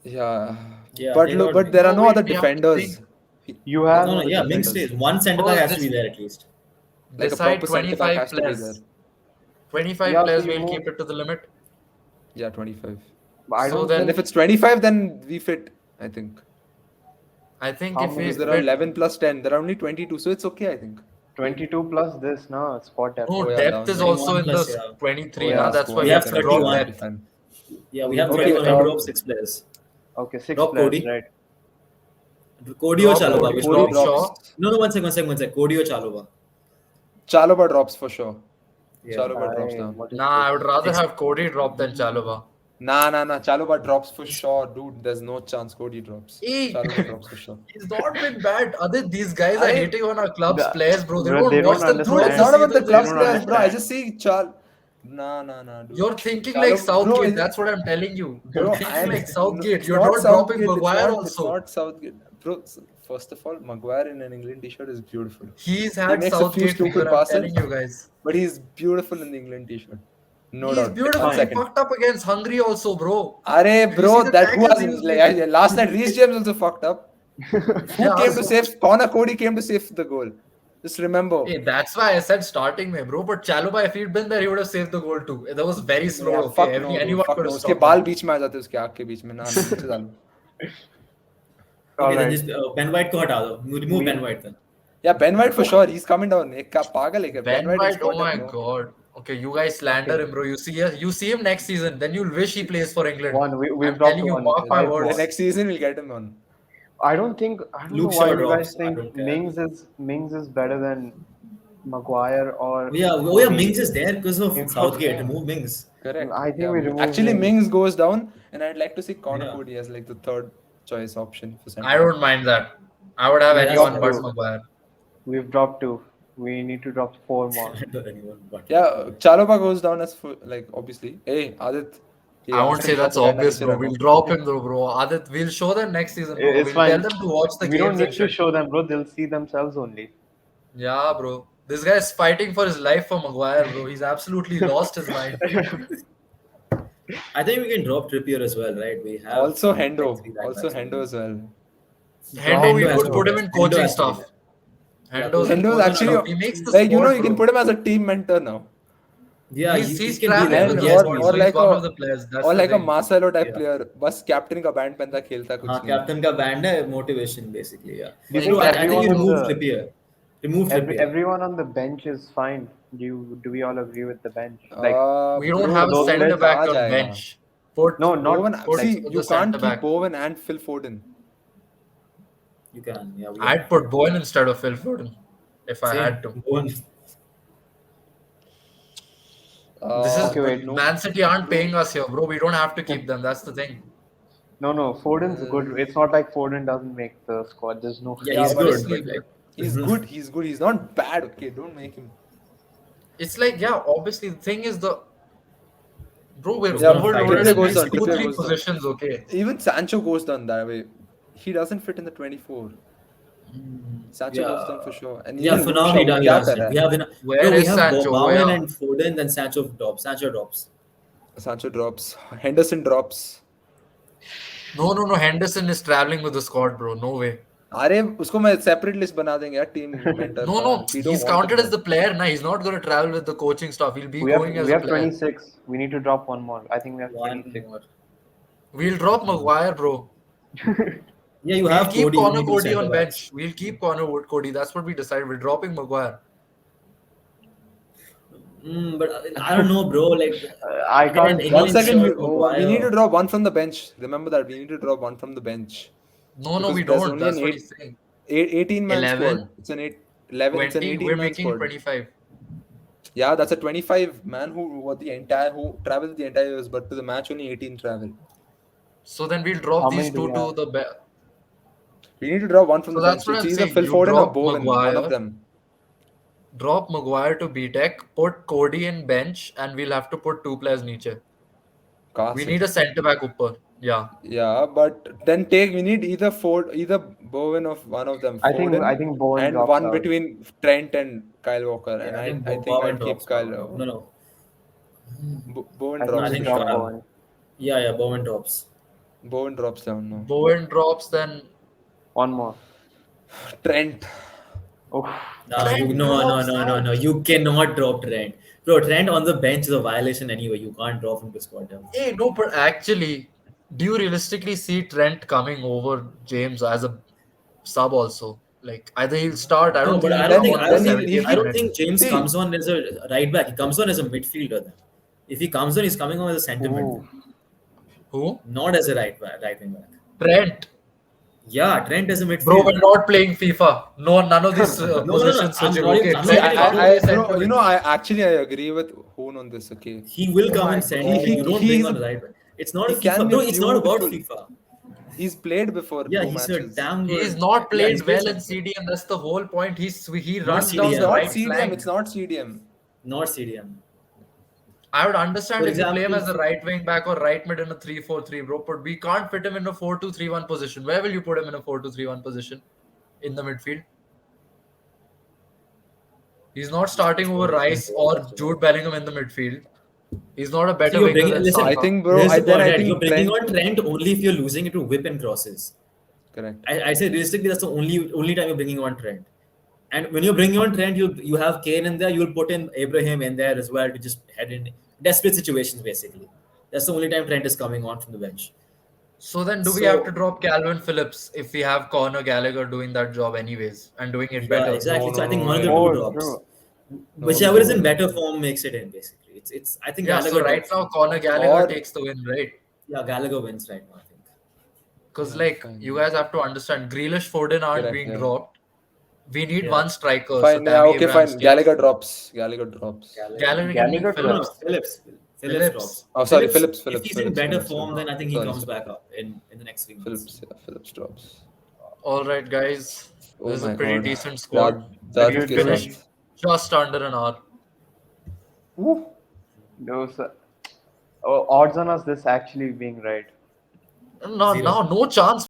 Yeah. Yeah, But they look, got but there are No, no wait, other we have to defenders. You have. No, yeah, defenders. Mings stays. One centre Oh, back has to this- be there at least. Like a Decide proper centre back 25 has to be players. there. 25 Yeah, so players, you we'll move- keep it to the limit. Yeah, 25. I So don't then- And think. if it's 25, then we fit, I think. I think How if we many Because there are fit, 11 plus 10. There are only 22, so it's okay, I think. 22 plus this, no? Spot depth. no, Oh, yeah, depth down is 21 also in plus, the yeah. 23, Oh, na? yeah, That's why squad we We have have to 31. drop 31. depth. Fine. Yeah, we have Okay, 31 and drop 6 players. Okay, 6 Drop players, Cody. right? Cody or Drop Chalobah? Cody. Which Cody drops? drops. No, one second. Cody or Chalobah? Chalobah drops for sure. Yeah. Chalobah drops Aye, down. what is Nah, I this? would rather have Cody drop than Chalobah. Nah. Chalobah drops for sure, dude. There's no chance Cody drops. Hey. Chalobah drops for sure. He's not been bad. These guys are Aye. hating on our club's The- players, bro. They bro, don't they watch don't the Dude, it's understand. not about the They club don't players, bro. I understand. just see Nah, dude. You're thinking like Bro, Southgate. is- That's what I'm telling you. You're Bro, thinking like Southgate. it's You're not not dropping Southgate, Maguire It's also. not Southgate. Bro, first of all, Maguire in an England t-shirt is beautiful. He's He had makes a few Southgate stupid fever, I'm passes. telling you guys. But he's beautiful in the England t-shirt. No He's doubt. beautiful. One He second. fucked up against Hungary also, bro. Arey, Did you bro, see the that who tackles he hasn't? was Like, making? last night, Reece James also fucked up. Who Yeah, came to so- save? Connor Cody came to save the goal. Just remember. Hey, that's why I said starting में, bro. But Chalobah, if he'd been there, he would have saved the goal too. That was very slow. Yeah, Okay, fuck no, dude, anyone fuck could no. have उसके stopped बाल him. बीच में आ जाते उसके आँख के बीच में ना नीचे डालो. Okay, then Alright. just Ben White को हटा दो. Remove Ben White then. Yeah, Ben White for sure. He's coming down. एक का पागल है क्या? Ben is White, oh squad my depth, no? god. Okay, you guys slander him, bro. You see him next season, then you'll wish he plays for England. We've I'm dropped telling you, one. mark my Right, words. The next season we'll get him on. I don't Luke know why Shaw you drops. guys I think don't care. Mings is better than Maguire or. Yeah, Mings is there because of In front, Southgate. yeah. Remove Mings. Correct. I think we remove Actually, Mings. Mings goes down, and I'd like to see Connor Yeah. Cody as like the third choice option for centre. I don't mind that. I would have Yeah, anyone that's but true. Maguire. We've dropped 2. We need to drop 4 more. I don't know anyone, but Yeah, Chalobah goes down as like obviously. Hey, Adit. Hey, I won't ask say him that's drop again, obvious, I'll bro. say We'll that. drop him though, bro. Adit, we'll show them next season, bro. It's We'll fine. tell them to watch the We don't games need and to shit. show them, bro. They'll see themselves only. Yeah, bro. This guy's fighting for his life for Maguire, bro. He's absolutely lost his mind. I think we can drop Trippier as well, right? We have Also like Hendo. three back Also backs. Hendo as well. Hendo, we Hendo has could to Hendo. be put him there. in Hendo coaching has to be staff. there. Yeah, Hendo's in coaching. Hendo's coaching Coaching actually staff. staff. He makes the like squad, you can bro. put him as a team mentor now, Yeah, he He's can be traveling there. with and the He has squad, been or so there. he's like one a of the players. That's or the like a thing. Marcelo type Yeah. player. बस captain का band पहनता खेलता हाँ, कुछ नहीं. captain का band है motivation basically. Yeah. Do you Bro, think Exactly. I think you everyone on remove the Trippier. Remove Trippier. everyone on the bench is fine? Do we all agree with the bench? Like We don't Bro, have for a those center players? Bowen back uh on जाएगा. bench. Put No, not Bowen, like see, put you the center can't keep back. Bowen and Phil Foden. You can. Yeah, we have I'd to. put Bowen instead of Phil Foden if I Same. had to. Bowen. This is okay. But Wait, no, Man City aren't bro. paying us here, bro. We don't have to keep them. That's the thing. no. Foden's good. It's not like Foden doesn't make the squad. There's no Yeah, Yeah, he's shame. but good, Obviously, but like, but he's good. He's good. He's not bad. Okay, don't make him. it's like, yeah, obviously the thing is the bro, we're he's Yeah, not fighting overloaded Trippier in goes these down. shenanigans. two, Trippier three goes down. positions, okay. Even Sancho goes down that way. He doesn't fit in the 24. Sancho goes down for Yeah. sure. And Yeah, even for Luke now Shaw, he वो क्या कर doesn't. रहा We है? have Where we is have Sancho? Bowen Where? and Foden, then Sancho drops. Sancho drops. Sancho drops. Henderson drops. No. Henderson is traveling with the squad, bro. No way. अरे उसको मैं separate list बना देंगे यार team mentor No, का. no. We don't He's want him counted as there. the player now. He's not going to travel with the coaching staff. He'll be We have going as we a have player. 26. We need to drop one more. I think we have One 26. more. We'll drop Maguire, bro. Yeah, you We'll have keep Cody. You Connor need two Cody centre on backs. bench. We'll keep Connor Cody. That's what we decided. We're dropping Maguire. But I don't know, bro. Like I again, can't. One England second, shirt, we need to Maguire. drop one from the bench. Remember that we need to drop one from the bench No, because we there's don't. only That's what he's saying. 18-man squad. 11, It's 11. It's an 20. We're 18-man making squad. 25. Yeah, that's a 25 man who traveled the entire years, but to the match only 18 travel. So then we'll How drop many these do we two to have? the We need to drop one from So the that's bench. what It's I'm either saying. Phil You Foden or drop Bowen, one of Maguire, them. drop Maguire to B-Tech, put Cody in bench, and we'll have to put two players niche. कहाँ We से? need a centre back upper. Yeah. Yeah, but then we need either Bowen of one of them, I Foden, think Bowen and drops one out. between Trent and Kyle Walker. And Yeah, I think I think Bowen I'd keep drops now. Kyle. No. Bowen I No, think I drops we for think drop sure. Bowen. yeah, Bowen drops. Bowen drops down now. Bowen drops, then One more. Trent. Oh, No, Trent drops out. no. You cannot drop Trent. Bro, Trent on the bench is a violation anyway. You can't drop him to squad depth. Hey, no, but actually, do you realistically see Trent coming over James as a sub also? Like, either he'll start. I No, don't but think he'll I don't come think on I in the don't Then think he'll 70th I keep. don't minute. think James See, comes on as a right back. He comes on as a midfielder then. If he comes on, he's coming on as a centre mid ooh. then. Who? Not as a right wing back. Trent. Yeah, Trent as a Bro, midfield. we're not playing FIFA. No, none of these No. positions I'm switching. not even. Okay, I'm see, not Trent even come to talking. play bro, centre mid. I agree with Hoon on this. Okay, He will Oh come my in God. centre mid. You don't bring he's on a, the right back. It's not a he can FIFA. be a Bro, it's not about beautiful. FIFA. He's played before Yeah, pro he's a matches. damn He's good. not Yeah, he's played played well in centre mid. CDM. That's the whole point. He Not runs down It's the CDM. not right CDM. flank. It's not CDM. Not CDM. I would understand For if you play him example, as a right wing back or right mid in a 3-4-3, bro. But we can't fit him in a 4-2-3-1 position. Where will you put him in a 4-2-3-1 position? In the midfield? He's not starting over Rice or Jude Bellingham in the midfield. He's not a so better you're winger bringing. than Listen, I Saka. think, bro. here's the I point, right? You're think bringing Trent. on Trent only if you're losing it to whip and crosses. Correct. I say realistically, that's the only time you're bringing on Trent. And when you're bringing on Trent, you have Kane in there. You'll put in Abraham in there as well to just head in desperate situations. Basically, that's the only time Trent is coming on from the bench. So then do we have to So drop Calvin Phillips if we have Conor Gallagher doing that job anyways and doing it yeah, better? exactly. So I think No one of the way. two Oh, drops. true. Whichever is in No. better form makes it in. Basically, it's. I think Yeah, so Gallagher right drops. now Conor Gallagher Or takes the win, right? Yeah, Gallagher wins right now. I think. Because yeah, like fine. you guys have to understand, Grealish, Foden aren't Correct. being Yeah. dropped. We need Yeah. one striker, so Fine. Yeah. Tammy Okay. Abraham Fine. stays. Gallagher drops. Gallagher can make Gallagher No, drops. Phillips. Phillips drops. Oh, sorry. If he's in better Phillips. form, then I think he Sorry. comes back up in the next 3 months. Phillips. Yeah. Phillips drops. All right, guys. Oh This is a my pretty God. decent squad. दाद We के finished साथ. just under an hour. Woo. Those odds on us this actually being right. No, Zero. now no chance.